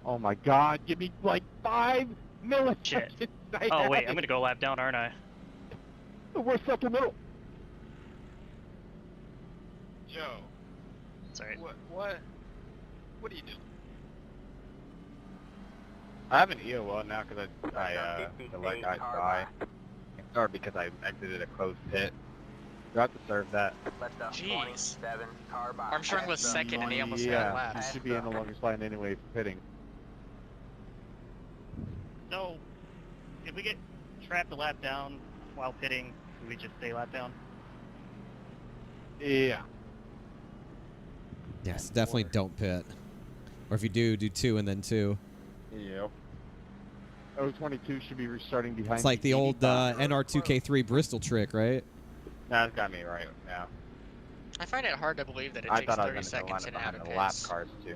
Oh my God! Give me like 5 milliseconds. Shit. I Oh have wait, it. I'm gonna go lap down, aren't I? We're supplemental. Joe, Sorry. what do you do? I have an EOL now because I let guys die. Or because I exited a closed pit. Do I have to serve that? Let the Jeez. 27 car by. Armstrong was second and he almost got Yeah, you lapped. should be in the longest line anyway for pitting. So, if we get trapped a lap down while pitting, do we just stay lap down? Yeah. Yes, definitely don't pit. Or if you do 2 and then 2. Yep. 022 should be restarting behind. It's like the old 85. NR2K3 Bristol trick, right? That's got me right now. I find it hard to believe that it I takes thought I 30 was going to line seconds up in and out behind of the lap pits. cars too.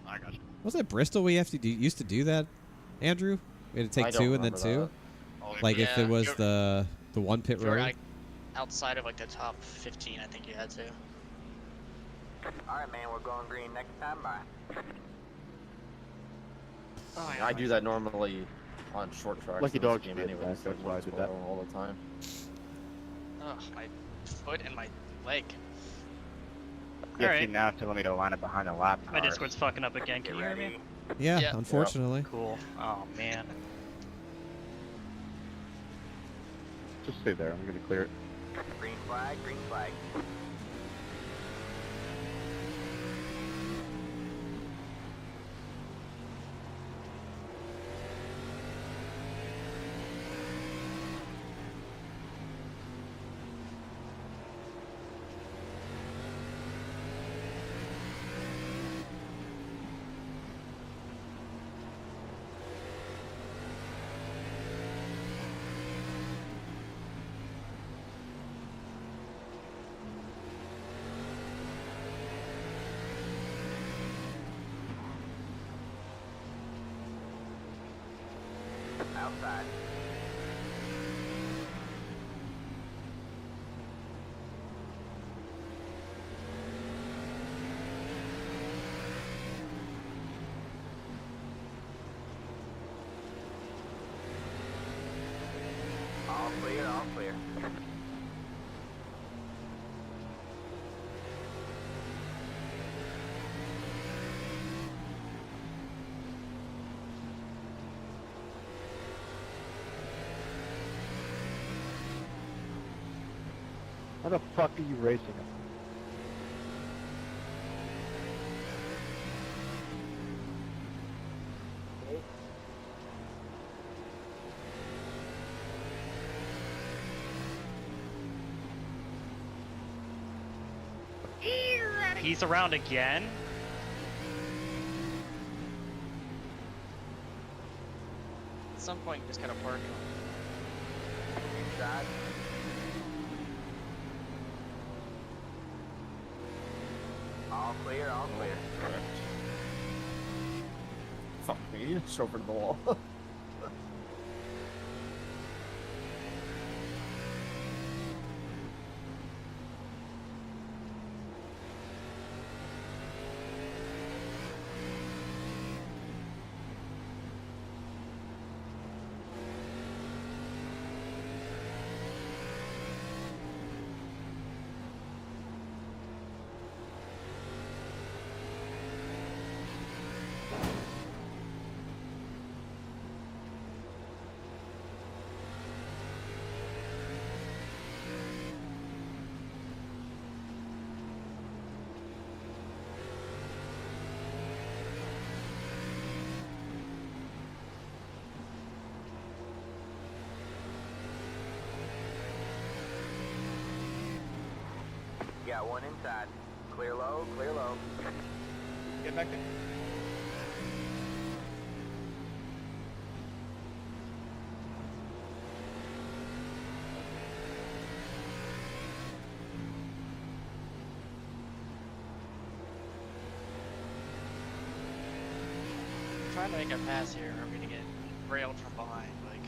I got you. Wasn't it Bristol we have to do, used to do that, Andrew? We had to I take don't 2 and then remember 2? Oh, Like if Yeah, it was you're- the one pit If you were, road? like, outside of like the top 15, I think you had to. All right, man. We're going green next time by. Oh, I do that normally on short tracks. Lucky in this dog game should be at the anyway, back, so that's why I it's did that. all the time. Ugh, my foot and my leg. Yeah, Alright. see, now it's telling me to line up behind the lap My cars. Discord's fucking up again. Can Get you hear me? ready. Yeah, Yeah. unfortunately. Cool. Oh man. Just stay there. I'm gonna clear it. Green flag, green flag. outside. All clear, all clear. How the fuck are you racing him? He's around again. At some point, you just gotta park him. Inside. All clear, all clear. Correct. Fuck me, it's over the wall. Got one inside. Clear low, clear low. Get back in. I'm trying to make a pass here. I'm gonna get railed from behind. Like,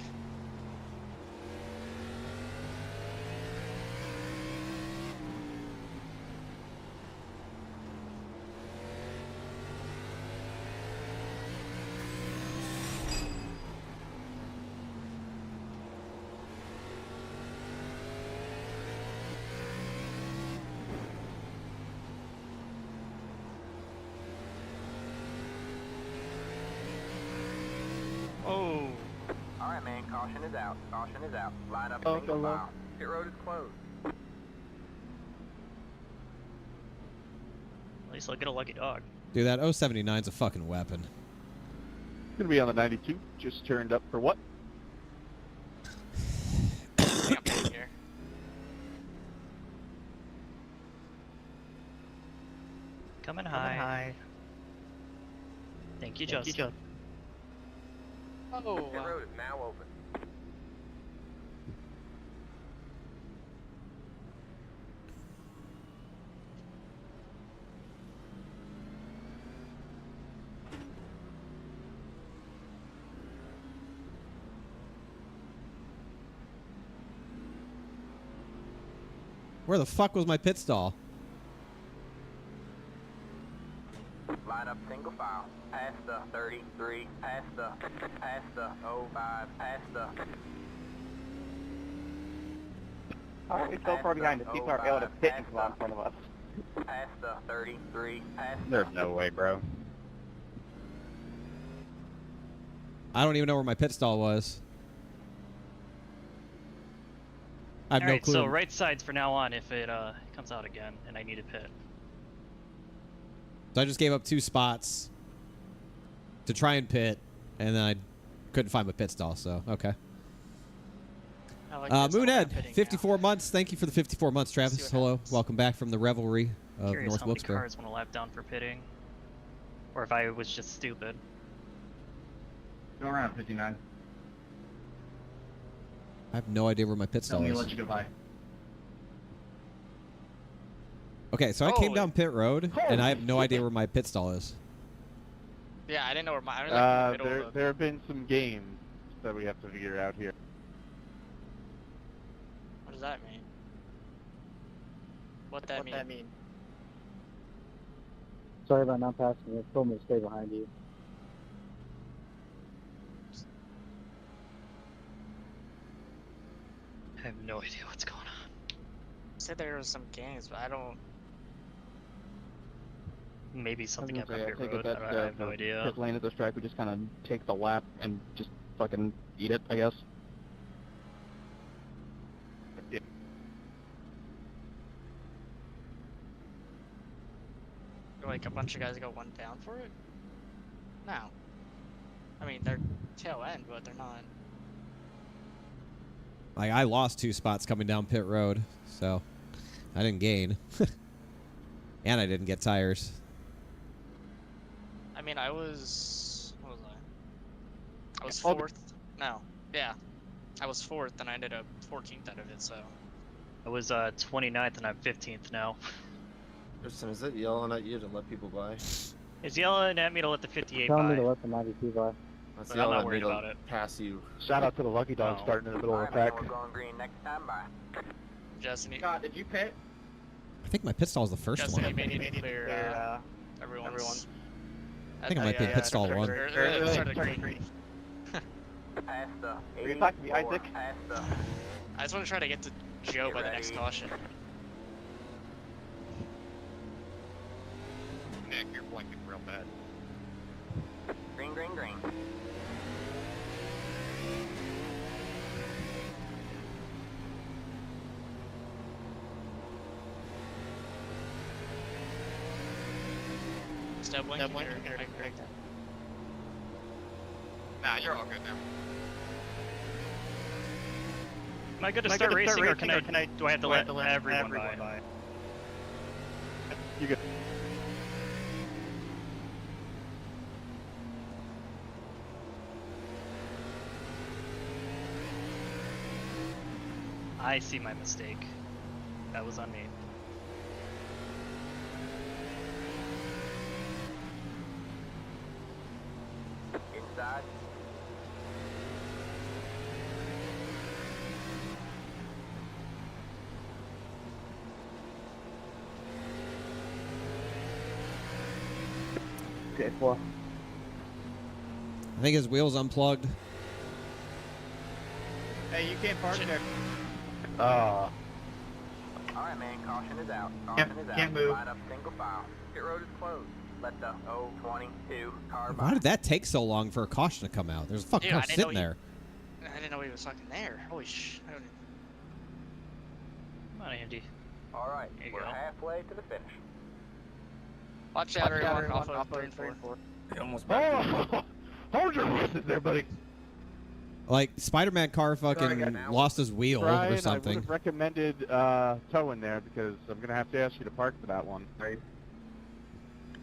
Oh. All right, man. Caution is out. Caution is out. Line up Oh, single hello. file. Pit road is closed. At least I'll get a lucky dog. Dude, that 079's a fucking weapon. Gonna be on the 92. Just turned up for what? I think I'm getting here. Coming high. Thank you, Justin. Oh, Pit wow. road is now open. Where the fuck was my pit stall? Line up single file. Past the 33. Past the 05. Past the. Alright, we're so far behind that people aren't able to pit and come out in front of us. Past the 33. Past the. There's no way, bro. I don't even know where my pit stall was. I have no Alright, clue. so right sides for now on if it comes out again and I need a pit. So I just gave up 2 spots to try and pit, and then I couldn't find my pit stall, so okay. I like this. I'm Moonhead, pitting 54 months. Thank you for the 54 months, Travis. what Hello. happens. Welcome back from the revelry of Curious North how many Wilkes-Barre. cars want to lap down for pitting. Or if I was just stupid. Go around 59. I have no idea where my pit Tell stall me to is. let you go by. Okay, so I came Oh. down pit road, and I have no idea where my pit stall is. Yeah, I didn't know where my. I was like in the middle of There have been some games that we have to figure out here. What does that mean? What that mean? Sorry about not passing you. It told me to stay behind you. I have no idea what's going on. Said there was some gangs, but I don't. Maybe something I happened on take pit it road. that I have no the idea. pit lane at this track, we just kind of take the lap and just fucking eat it, I guess. Like a bunch of guys go one down for it? No. I mean, they're tail end, but they're not. Like, I lost 2 spots coming down pit road, so I didn't gain. And I didn't get tires. I mean, I was. What was I? I was 4th. No. Yeah. I was 4th, and I ended up 14th out of it, so. I was 29th and I'm 15th now. Kristen, is it yelling at you to let people by? It's yelling at me to let the 58 Telling me to by. let the 92 by. That's But I'm yelling not at me worried to about it. pass you. Shout out to the Lucky Dog No. starting in the middle of Alright, the man, pack. we're going green next time. Bye. Justin, you, God, did you pit? I think my pit stall was the first Justin, one. you may need to clear everyone's. I think I might be pit stall 1. Started green. Past the Are you talking to me, 84, Isaac? past the I just want to try to get to Joe by the next ready. caution. Nick, you're blinking real bad. green, green, green. Step blinking or Nah, you're all good now. Am I good to start racing, or can I? Do I have to let everyone by? You good? I see my mistake. That was on me. Inside. Okay, 4. I think his wheel's unplugged. Hey, you can't park there. Alright, man, caution is out. Caution is out. Can't move. Line up single file. Pit road is closed. Let the 022 car by. Why did that take so long for a caution to come out? There's a fucking Dude, car I didn't sitting know there. I didn't know he was fucking there. Holy sh! I don't even... Come on, Andy. Alright, There you we're go. halfway to the finish. Watch out, everyone. Off of 3 and 4. Almost Oh! Hold your horses there, buddy. Like, Spider-Man car fucking lost his wheel Brian, or I would something. have recommended towing there because I'm gonna have to ask you to park for that one. Right?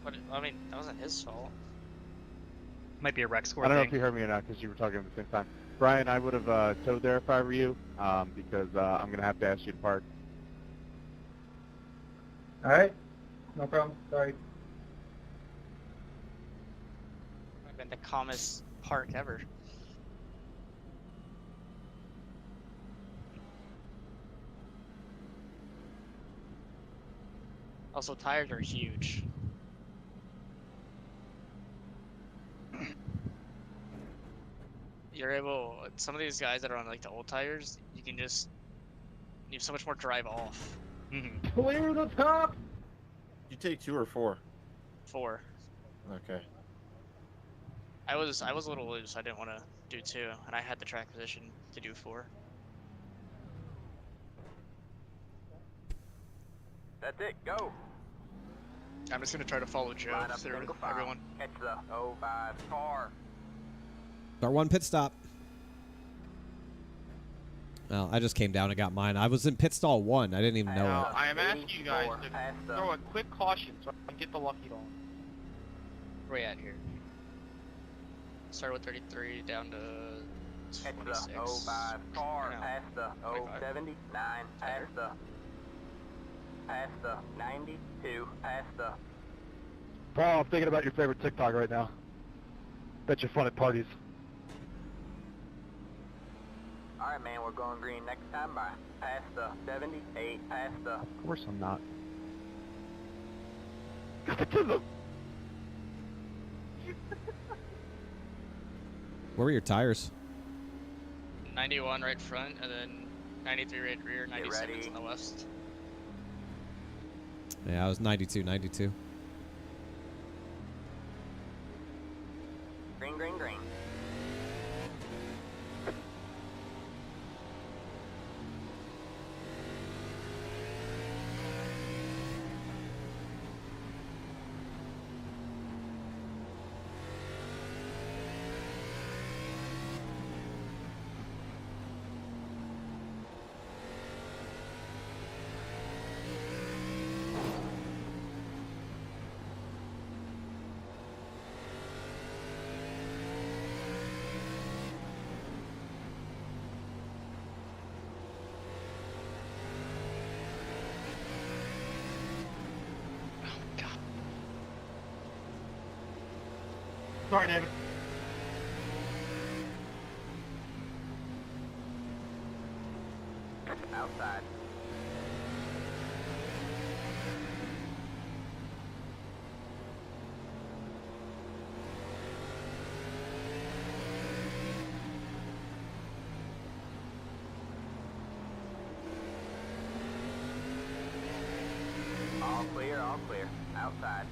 But I mean, that wasn't his fault. Might be a rec score I don't know thing. if you heard me or not because you were talking at the same time. Brian, I would have towed there if I were you because I'm gonna have to ask you to park. Alright. No problem. Sorry. Might have been the calmest park ever. Also, tires are huge. You're able. Some of these guys that are on like the old tires, you have so much more drive off. Clear the top. You take 2 or 4? 4. Okay. I was a little loose. I didn't want to do 2, and I had the track position to do 4. That's it, go! I'm just gonna try to follow Joe Line up through single file. everyone. Catch the 05 car. Start 1 pit stop. Well, I just came down and got mine. I was in pit stall 1. I didn't even know Now, it. I am asking you guys to Past the throw a quick caution so I can get the lucky dog. Where you at here? Start with 33 down to Catch 26. the 05 car. No. Past the 25. 079. Past the 92. Past the Paul, I'm thinking about your favorite TikTok right now. Bet you're fun at parties. Alright, man, we're going green next time by. Past the 78, past the... Of course I'm not. Where were your tires? 91 right front, and then 93 right rear, 97 in the west. Yeah, I was 92, 92. Green, green, green. Sorry, David. Outside. All clear, all clear. Outside.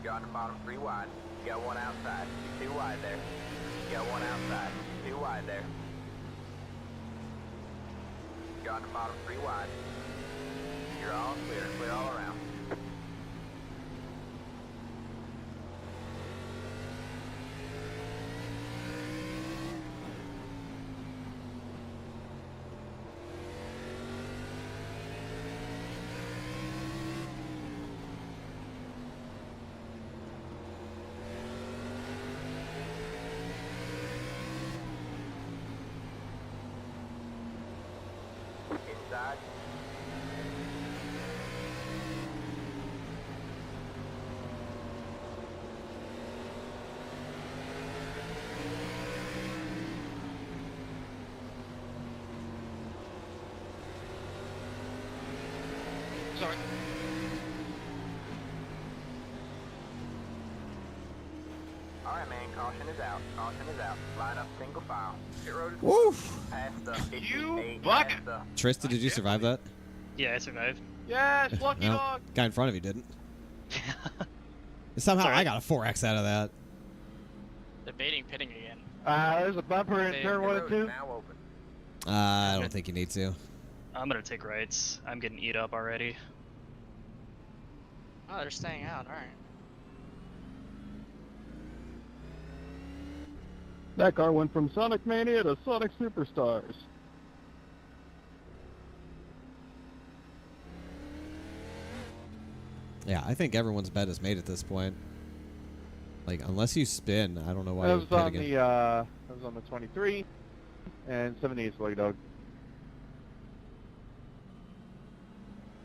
You're on the bottom 3 wide. You got one outside. You're 2 wide there. You got one outside. 2 wide there. You're on the bottom 3 wide. You're all clear. Clear all around. Inside. Sorry. Alright, man, caution is out. Caution is out. Line up single file. Pit road is Woof! past the 58, You past bucket! the... Tristan, did you survive that? Yeah, I survived. Yes, lucky No, dog. guy in front of you didn't. Somehow Sorry. I got a 4X out of that. Debating pitting again. There's a bumper in Hey, turn Pit 1 road and is 2. now open. I don't think you need to. I'm gonna take rights. I'm getting eat up already. Oh, they're staying out. All right. That car went from Sonic Mania to Sonic Superstars. Yeah, I think everyone's bet is made at this point. Like, unless you spin, I don't know why That you was pit on again. the that was on the 23 and 78 lucky dog.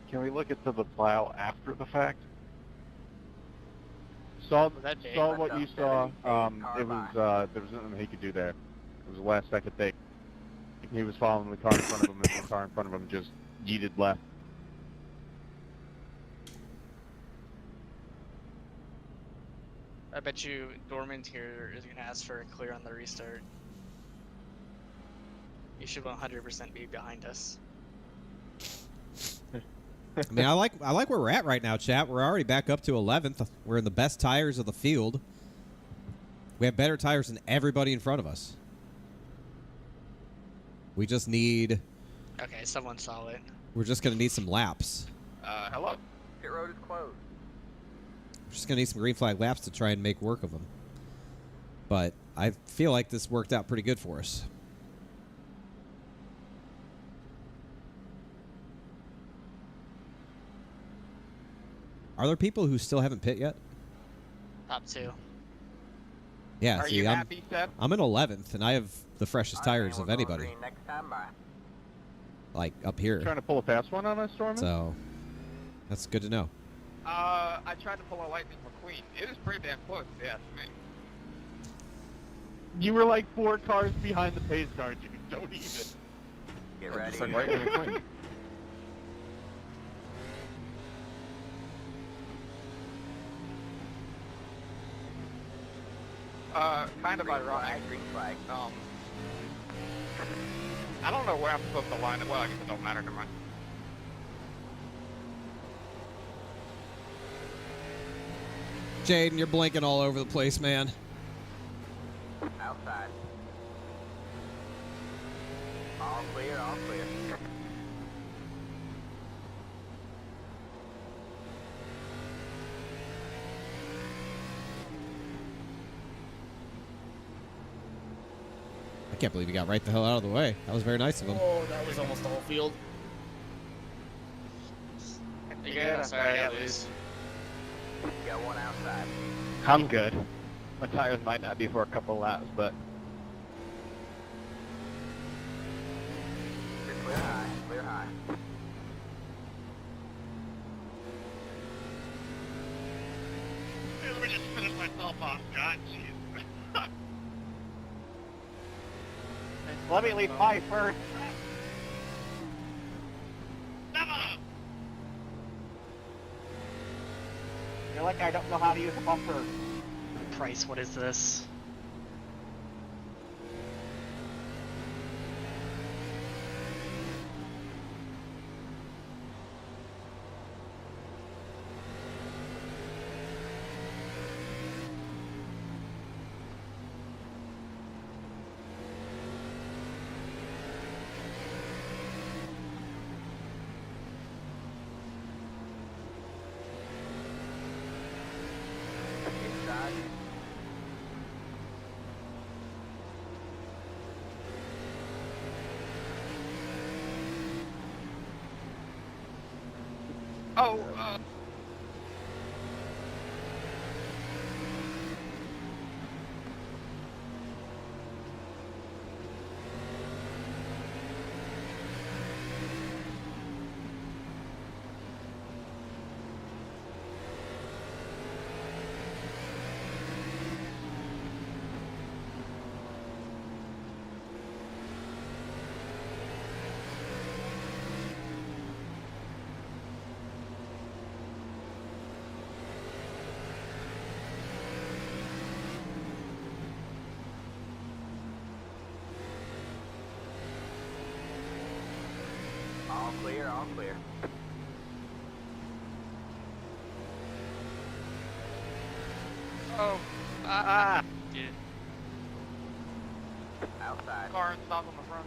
Can we look into the plow after the fact? Saw that Dave? saw what you saw. car It was there was nothing he could do there. It was a last second thing. He was following the car in front of him, and the car in front of him just yeeted left. I bet you Dormant here is gonna ask for a clear on the restart. You should 100% be behind us. I mean, I like where we're at right now, chat. We're already back up to 11th. We're in the best tires of the field. We have better tires than everybody in front of us. We just need... Okay, someone saw it. We're just going to need some laps. Hello. Pit road is closed. We're just going to need some green flag laps to try and make work of them. But I feel like this worked out pretty good for us. Are there people who still haven't pit yet? Top 2. Yeah, Are see, you happy, Seb? I'm in 11th, and I have the freshest tires of anybody. Next time by. Like, up here. Trying to pull a fast one on us, Stormy? So, that's good to know. I tried to pull a Lightning McQueen. It was pretty damn close, yeah, to me. You were like 4 cars behind the pace car, dude. Don't even. Get ready. Just like Lightning McQueen. Kind of ironic. Green flag. I don't know where I'm supposed to line it. Well, I guess it don't matter to me. Jaden, you're blinking all over the place, man. Outside. All clear, all clear. I can't believe he got right the hell out of the way. That was very nice of him. Oh, that was almost the whole field. Yeah, sorry, I lose. Got one outside. I'm good. My tires might not be for a couple laps, but You're clear high, clear high. Let me just finish myself off, God, jeez. let me leave my first. You're like I don't know how to use a bumper. Price, what is this? Inside. Oh, All clear, all clear. Oh, dude. Outside. car and stop on the front.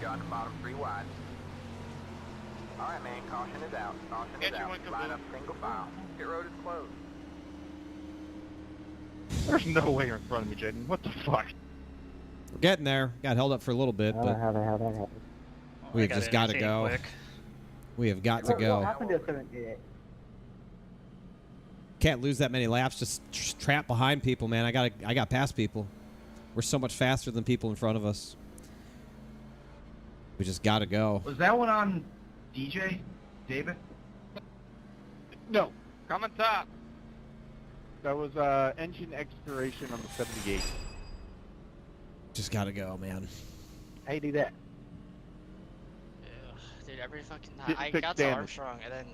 You're on the bottom 3 wide. Alright, man, caution is out. Caution Get is you out. one, Line Kaboom. up single file. Pit road is closed. There's no way you're in front of me, Jaden. What the fuck? We're getting there. Got held up for a little bit, but How the hell that happened? we've just got to go. Quick. We have got to What go. happened to 78? Can't lose that many laps. Just trap behind people, man. I got past people. We're so much faster than people in front of us. We just got to go. Was that one on DJ? David? No. Coming top. That was engine expiration on the 78. Just got to go, man. How you do that? Ugh, dude, every fucking Didn't I fix got to damage. Armstrong, and then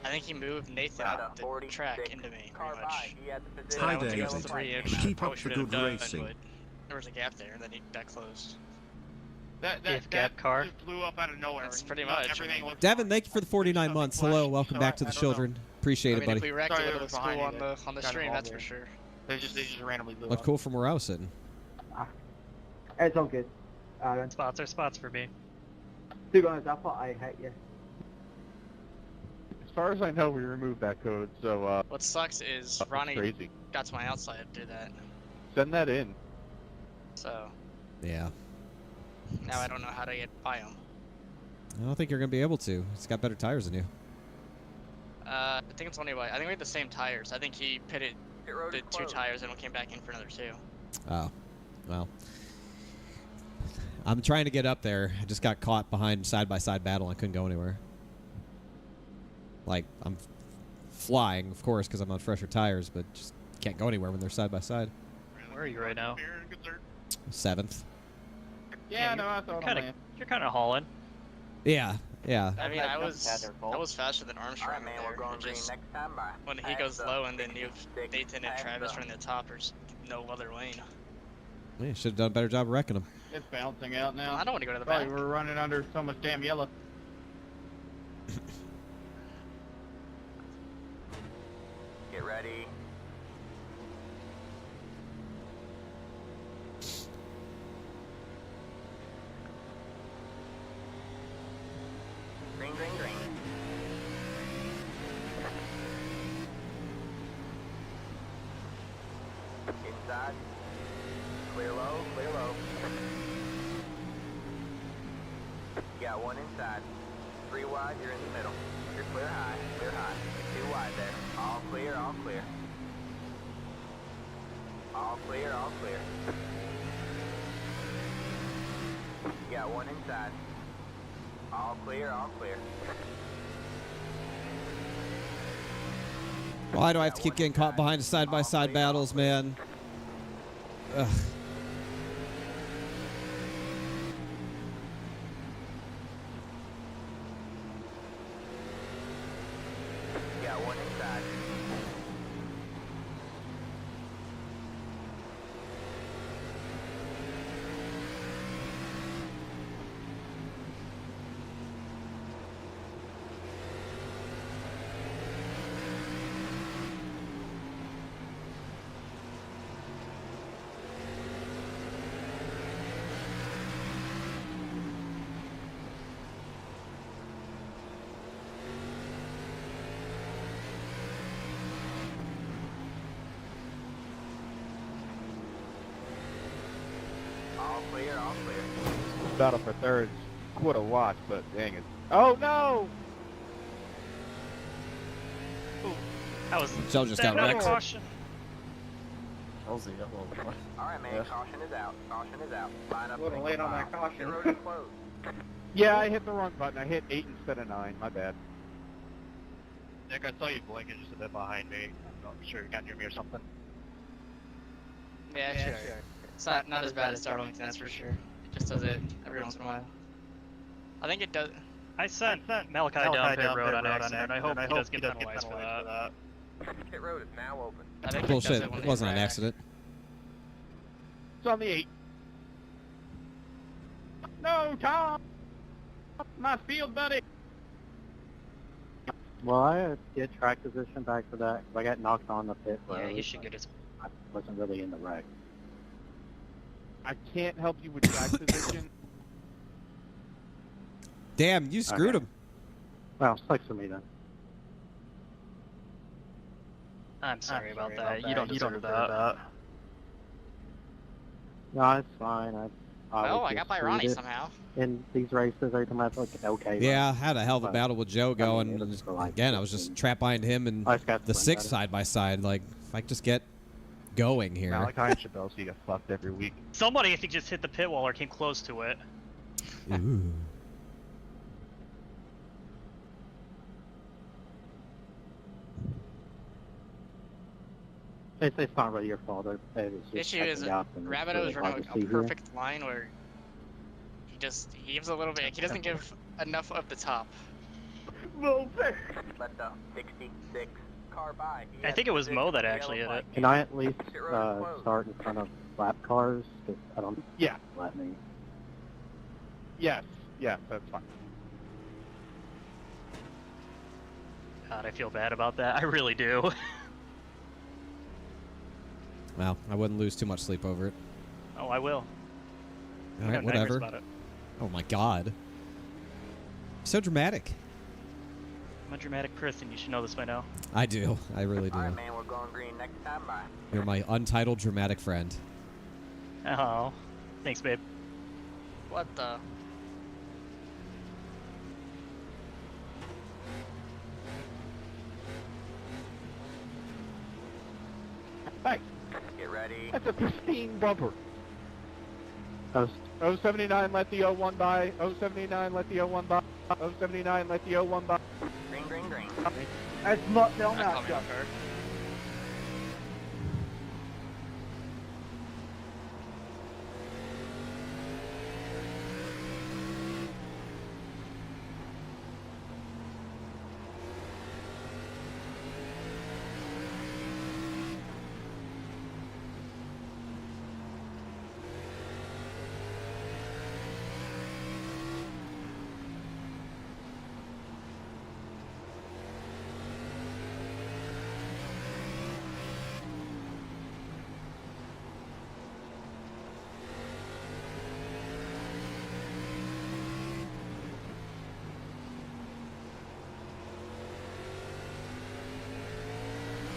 I think he moved Nathan About up the 46 track into me, car pretty by. much. He had the So position. Hi, I went to go David. 3-inch. Keep Probably up the should have good done, racing. but there was a gap there, and then that closed. If gap car. Just blew up out of nowhere. That's and pretty not much, I everything mean. looked Devin, fine. thank you for the 49 months. Hello, welcome back to the children. Appreciate I it, mean, buddy. if we wrecked Sorry, it, it it would was look cool behind on you. the Got stream, involved that's there. for sure. They just randomly blew Looked up. cool from where I was sitting. It's all good. Spots are spots for me. To be honest, I thought I hit you. As far as I know, we removed that code, so What sucks is that's Ronnie crazy. got to my outside to do that. Send that in. So Yeah. now I don't know how to get by him. I don't think you're going to be able to. He's got better tires than you. I think it's only by. I think we had the same tires. I think he pitted the 2 tires and we came back in for another 2. Oh. Well. I'm trying to get up there. I just got caught behind side-by-side battle and couldn't go anywhere. Like, I'm flying, of course, because I'm on fresher tires, but just can't go anywhere when they're side-by-side. Where are you right now? 7th. Yeah, no, I thought You're kind of hauling. Yeah, yeah. I mean, I was faster than Armstrong man, there. we're going green Just next time by. when he goes low and then you have Nathan and Travis running the top, there's no other lane. Yeah, you should have done a better job of wrecking him. It's bouncing out now. I don't want to go to the Probably back. we're running under so much damn yellow. Get ready. Green, green, green. Inside. Clear low, clear low. You got 1 inside. 3 wide, you're in the middle. You're clear high, clear high. You're 2 wide there. All clear, all clear. All clear, all clear. You got 1 inside. All clear, all clear. Why do I have to keep getting caught behind side-by-side battles, man? Ugh. You got 1 inside. All clear, all clear. Battle for thirds. What a watch, but dang it. Oh no! That was Joe just got that wrecked. caution. That was the yellow one. Alright, man, Yeah. caution is out. Caution is out. Line up. Little late on that Your caution. road is closed. Yeah, I hit the wrong button. I hit 8 instead of 9. My bad. Nick, I saw you blinking just a bit behind me. I'm not sure you got near me or something. Yeah, sure. It's not as bad as Starlink, that's for sure. It just does it every once in a while. I think it does. I sent Malachi down pit road on accident. I hope he does get penalized for that. Pit road is now open. I think Bullshit. It, does It when wasn't they an rack. accident. It's on the 8. No, Tom! My field, buddy! Well, I get track position back for that. 'Cause I got knocked on the pit road. Yeah, he should get his. I wasn't really in the wreck. I can't help you with track position. Damn, you screwed him. Well, sucks for me then. I'm sorry about that. You don't deserve that. No, it's fine. Oh, I got by Ronnie somehow. In these races, every time I feel like, okay. Yeah, I had a hell of a But, battle with Joe going. it was for, like, Again, I was just trapped behind him and I just got to the win 6 better. side-by-side. Like, if I could just get going here. Malachi and Shabelski get fucked every week. Somebody, I think, just hit the pit wall or came close to it. Ooh. It's not really your fault. It was The just issue is checking out, and it's Rabbitoh really is hard running to a see here. perfect line where he gives a little bit. He doesn't give enough of the top. Let the 66 car by. He I has think it was Mo that yellow actually hit flag. it. Can I at least Pit road is closed. start in front of lap cars? Because I don't Yeah. let me. Yes. Yes, that's fine. God, I feel bad about that. I really do. Well, I wouldn't lose too much sleep over it. Oh, I will. All I right, got nightmares whatever. about it. Oh my god. So dramatic. I'm a dramatic person. You should know this by now. I do. I really do. Alright, man, we're going green next time by. You're my untitled dramatic friend. Oh, thanks, babe. What the? Hey, Get ready. that's a pristine bumper. 079, let the 01 by. 079, let the 01 by. 079, let the 01 by. Green, green, green. That's not That caught me off guard.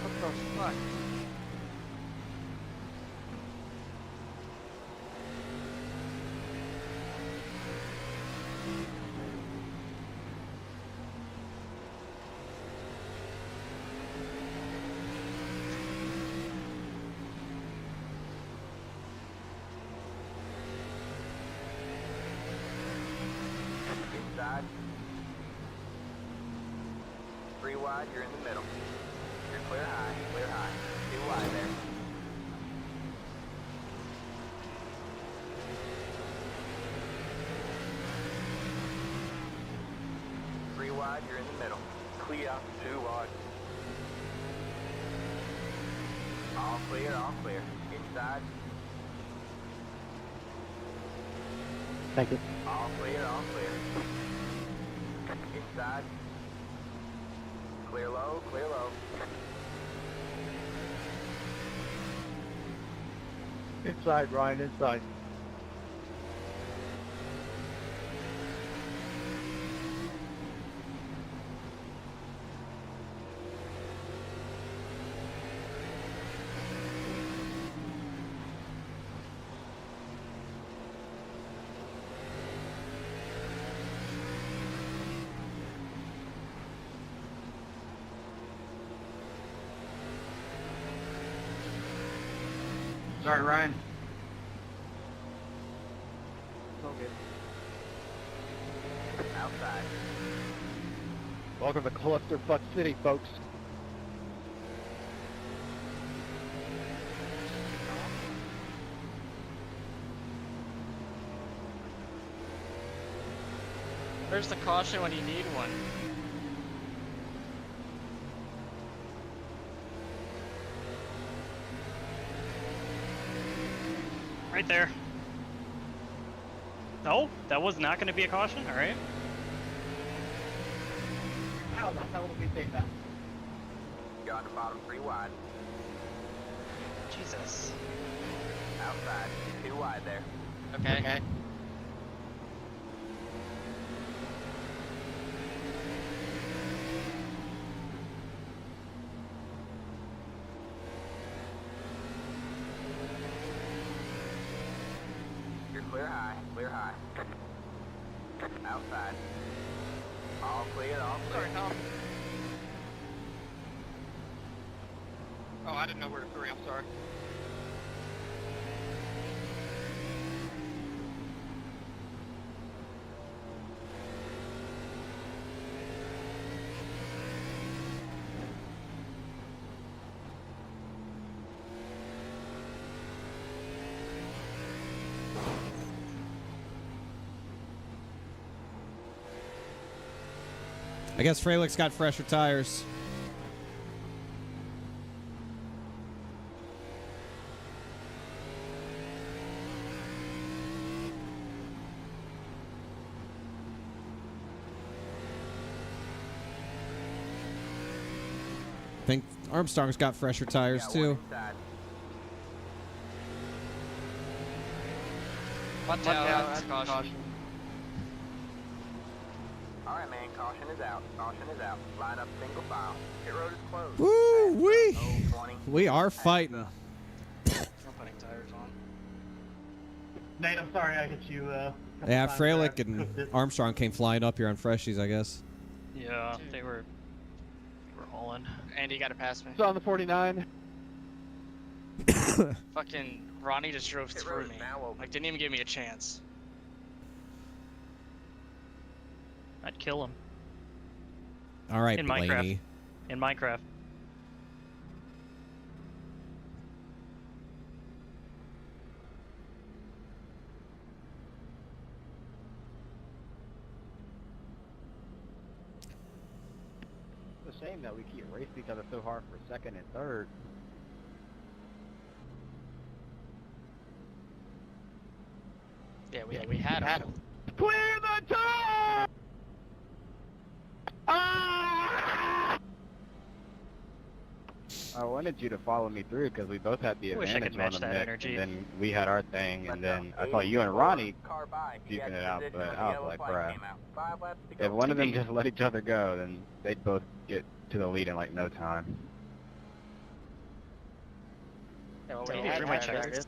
What the fuck? Inside. 3 wide, you're in the middle. You're clear high, clear high. 2 wide there. Three wide, you're in the middle. Clear, 2 wide. All clear, all clear. Inside. Thank you. All clear, all clear. Inside. Clear low, clear low. Inside, Ryan, inside. Sorry, Ryan. It's all good. Outside. Welcome to Clusterfuck City, folks. Where's the caution when you need one? Right there. No, that was not going to be a caution. All right. How the hell did we take that? You're on the bottom, 3 wide. Jesus. Outside. 2 wide there. Okay. You're clear high, clear high. Outside. All clear, all clear. Sorry, Tom. Oh, I didn't know where to 3. I'm sorry. I guess Frelick's got fresher tires. I think Armstrong's got fresher tires too. Watch out, that's caution. All right, man. Caution is out. Caution is out. Line up single file. Pit road is closed. Woo-wee! 020. We are fighting. I'm putting tires on. Nate, I'm sorry I hit you. Yeah, Freilich and Armstrong came flying up here on freshies, I guess. Yeah, they were hauling. Andy, you gotta pass me. It's on the 49. Fucking Ronnie just drove Pit through road me. is now open. Like, didn't even give me a chance. I'd kill him. All right, In Blaney. Minecraft. In Minecraft. It's a shame that we keep racing each other so hard for second and third. Yeah, we had him. Clear the top! Ah! I wanted you to follow me through because we both had the I wish I could advantage match on the that mix, energy. and then we had our thing, and then I saw you and Ronnie Car by. He duking had it the out, position but when the I was yellow like, flag bruh. came out. 5 laps to go. If one of them just let each other go, then they'd both get to the lead in like no time. Yeah, well, Yeah, we had pretty much tires.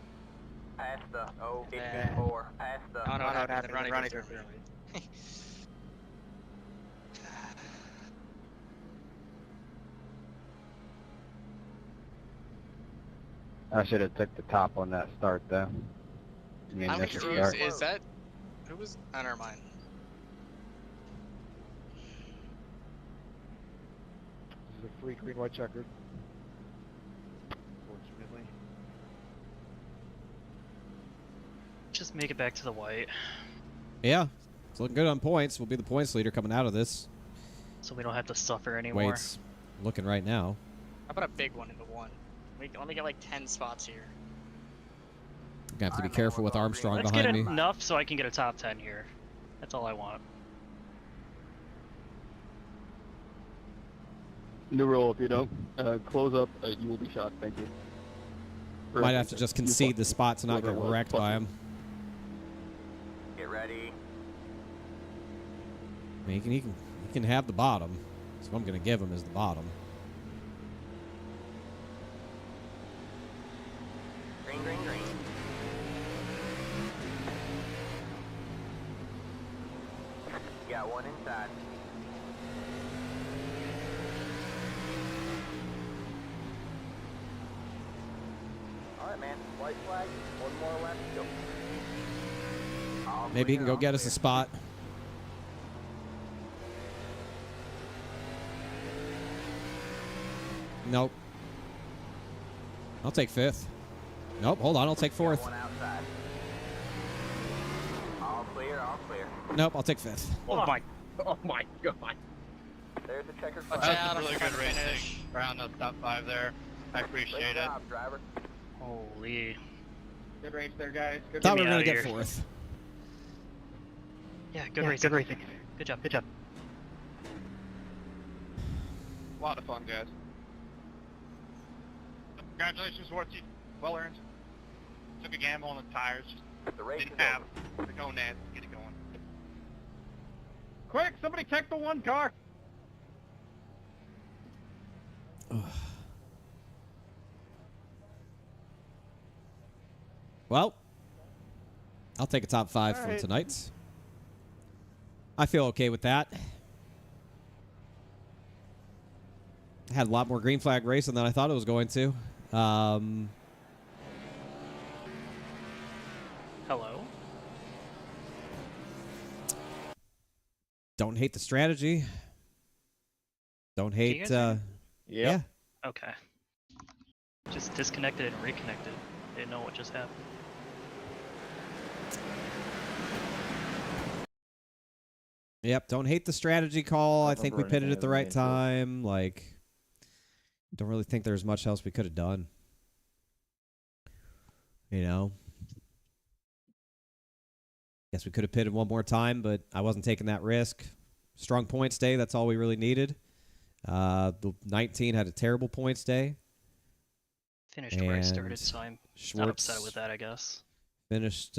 Past the Yeah. 54. Past the. Oh, no, What what happened? happened? Ronnie drove drove through me. I should have took the top on that start though. I mean, I'm that's a confused. start. Is that... Who was... Oh, never mind. This is a free green white checkered. Fortunately. Just make it back to the white, Yeah, it's looking good on points. We'll be the points leader coming out of this. so we don't have to suffer anymore. Wait's looking right now. How about a big one into one? Let me get like 10 spots here. Gonna have to be careful with Armstrong Let's get behind me. enough so I can get a top 10 here. That's all I want. New rule: if you don't close up, you will be shot. Thank you. Might have to just concede the spot to not get wrecked by him. Get ready. I mean, he can have the bottom. So what I'm gonna give him is the bottom. Green, green, green. Got one inside. All right, man. White flag. One more left to go. All Maybe he can clear, go all get us a clear. spot. Nope. I'll take fifth. Nope, hold on, I'll take fourth. One outside. All clear, all clear. Nope, I'll take fifth. Oh my god. There's a checkered Watch flag. out, That was I'm really trying good to racing finish. around the top 5 there. I Great appreciate it. job, driver. Holy. Good race there, guys. Good Thought me we were gonna outta get here. fourth. Yeah, good racing. Good racing. Good job. Good job. A lot of fun, guys. Congratulations, Wartsy. Well earned. Took a gamble on the tires. Just The race didn't is have over. the gonads to get it going. Quick, somebody check the one car. Well, I'll take a top 5 All from right. tonight. I feel okay with that. Had a lot more green flag racing than I thought it was going to. Hello? Don't hate the strategy. Don't you hate. guys hear me? Yeah. Okay. Just disconnected and reconnected. Didn't know what just happened. Yep. Don't hate the strategy call. I don't think we remember pitted anything at the of right the main time. Like, don't really think there's much else we could have done. You know. Guess we could have pitted one more time, but I wasn't taking that risk. Strong points day. That's all we really needed. The 19 had a terrible points day. Finished where I started, And so I'm not Schwartz upset with that, I guess. finished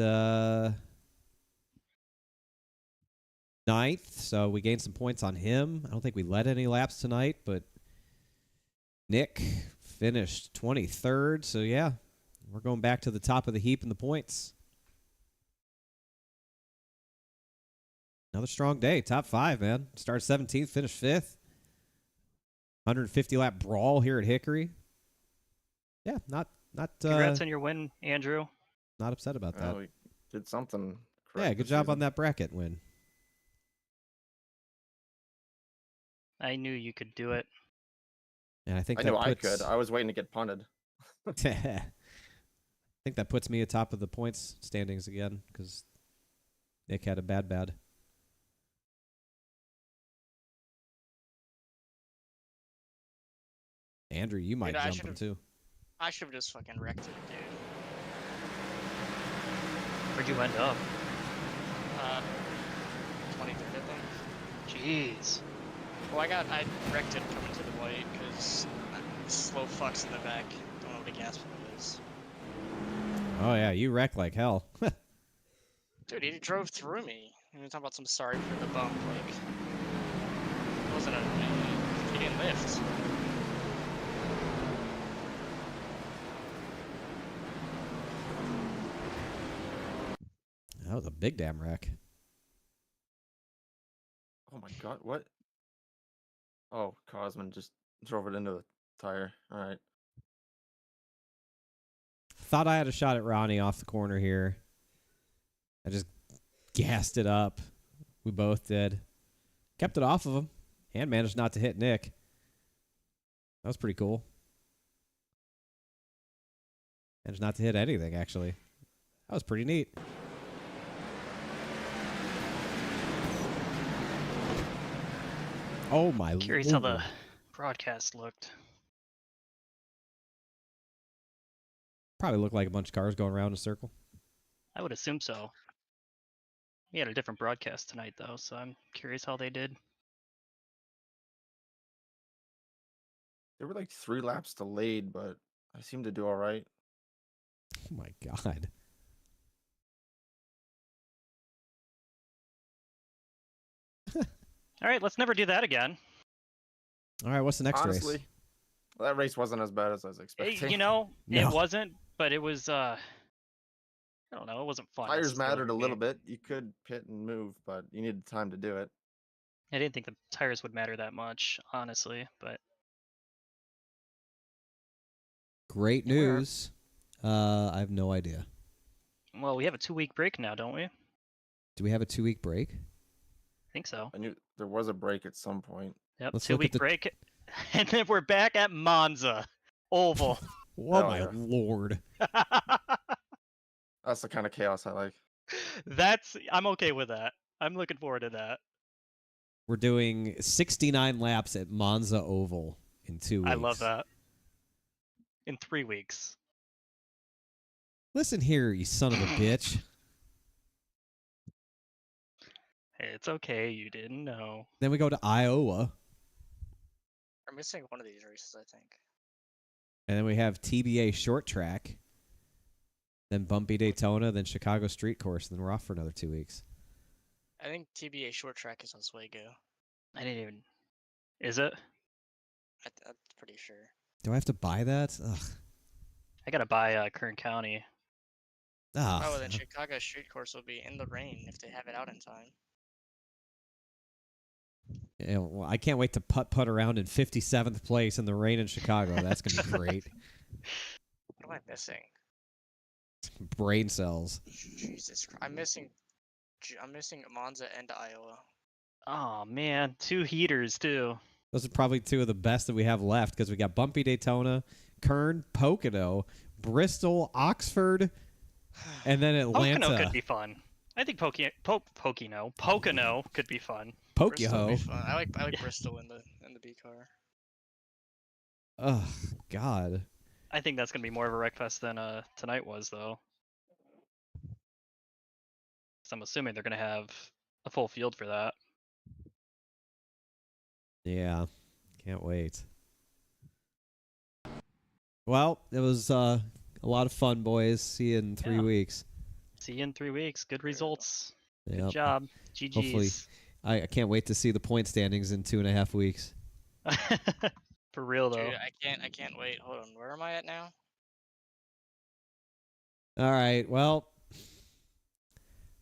9th, so we gained some points on him. I don't think we led any laps tonight, but Nick finished 23rd. So, yeah, we're going back to the top of the heap in the points. Another strong day. Top 5, man. Started 17th, finished 5th. 150-lap brawl here at Hickory. Yeah, not Congrats on your win, Andrew. Not upset about that. We did something correct. Yeah, good job on that bracket win. I knew you could do it. And I think I that knew I puts, could. I was waiting to get punted. I think that puts me atop of the points standings again because Nick had a bad. Andrew, you might jump him too. I should have just fucking wrecked it, dude. Where'd you end up? 23rd, I think. Jeez. Well, I wrecked it coming to the white because slow fucks in the back don't know what a gas pedal is. Oh yeah, you wrecked like hell. Dude, he drove through me. And we're talking about some sorry for the bump, like it wasn't he didn't lift. That was a big damn wreck. Oh my god, what? Oh, Cosman just drove it into the tire. All right. Thought I had a shot at Ronnie off the corner here. I just gassed it up. We both did. Kept it off of him and managed not to hit Nick. That was pretty cool. Managed not to hit anything, actually. That was pretty neat. Oh my Lord. Curious how the broadcast looked. Probably looked like a bunch of cars going around in a circle. I would assume so. We had a different broadcast tonight, though, so I'm curious how they did. They were like 3 laps delayed, but I seemed to do all right. Oh my God. All right, let's never do that again. All right, what's the next Honestly, race? that race wasn't as bad as I was expecting. You know, No. it wasn't, but it was, I don't know, it wasn't fun. Tires necessarily mattered a for me. little bit. You could pit and move, but you needed time to do it. I didn't think the tires would matter that much, honestly, but Great news. I have no idea. well, we have a 2-week break now, don't we? I Do we have a 2-week break? think so. I knew there was a break at some point. Yep, Let's look at 2-week the- break, and then we're back at Monza Oval. Oh Hell my yeah. Lord. That's the kind of chaos I like. I'm okay with that. I'm looking forward to that. We're doing 69 laps at Monza Oval in 2 weeks. I love that. In 3 weeks. Listen here, you son of a bitch. Hey, it's okay, you didn't know. Then we go to Iowa, I'm missing one of these races, I think. and then we have TBA short track, then Bumpy Daytona, then Chicago Street Course, and then we're off for another 2 weeks. I think TBA short track is Oswego. I didn't even... Is it? I'm pretty sure. Do I have to buy that? Ugh. I gotta buy Kern County. Ah. Oh, then Chicago Street Course will be in the rain if they have it out in time. Yeah, well, I can't wait to putt around in 57th place in the rain in Chicago. That's going to be great. What am I missing? Brain cells. Jesus Christ. I'm missing Monza and Iowa. Oh man, 2 heaters too. Those are probably 2 of the best that we have left because we got Bumpy Daytona, Kern, Pocono, Bristol, Oxford, and then Atlanta. Pocono could be fun. I think Pocono could be fun. Bristol would be Pokio. fun. I like Bristol in the B car. Oh, God. I think that's gonna be more of a wreck fest than tonight was, though. So I'm assuming they're gonna have a full field for that. Yeah. Can't wait. Well, it was a lot of fun, boys. See you in 3 Yeah. weeks. See you in 3 weeks. Good results. Yep. Good job. GG's. Hopefully I can't wait to see the point standings in 2.5 weeks. For real though. Dude, I can't wait. Hold on, where am I at now? All right, well,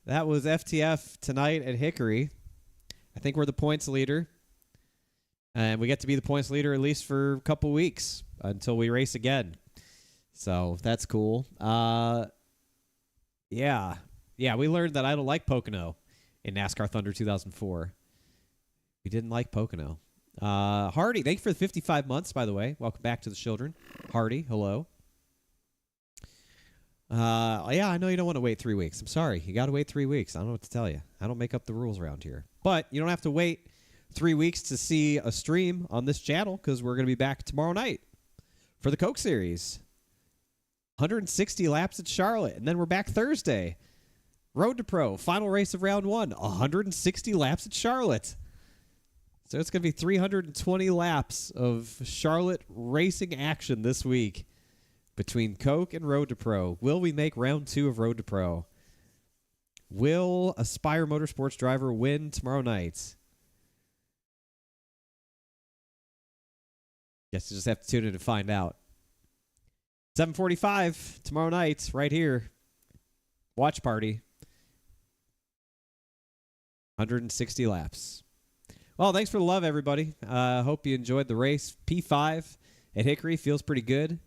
that was FTF tonight at Hickory. I think we're the points leader. And we get to be the points leader at least for a couple weeks until we race again. So that's cool. Yeah, we learned that I don't like Pocono in NASCAR Thunder 2004. We didn't like Pocono. Hardy, thank you for the 55 months, by the way. Welcome back to the children. Hardy, hello. Yeah, I know you don't want to wait 3 weeks. I'm sorry. You got to wait 3 weeks. I don't know what to tell you. I don't make up the rules around here. But you don't have to wait 3 weeks to see a stream on this channel because we're going to be back tomorrow night for the Coke Series. 160 laps at Charlotte, and then we're back Thursday. Road to Pro, final race of round 1, 160 laps at Charlotte. So it's going to be 320 laps of Charlotte racing action this week between Coke and Road to Pro. Will we make round 2 of Road to Pro? Will Aspire Motorsports driver win tomorrow night? Guess you just have to tune in to find out. 7:45 tomorrow night, right here. Watch party. 160 laps. Well, thanks for the love, everybody. Hope you enjoyed the race. P5 at Hickory feels pretty good.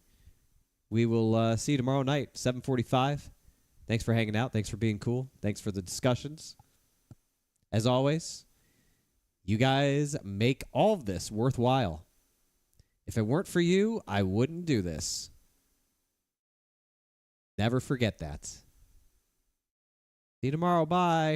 We will see you tomorrow night, 7:45. Thanks for hanging out. Thanks for being cool. Thanks for the discussions. As always, you guys make all of this worthwhile. If it weren't for you, I wouldn't do this. Never forget that. See you tomorrow. Bye.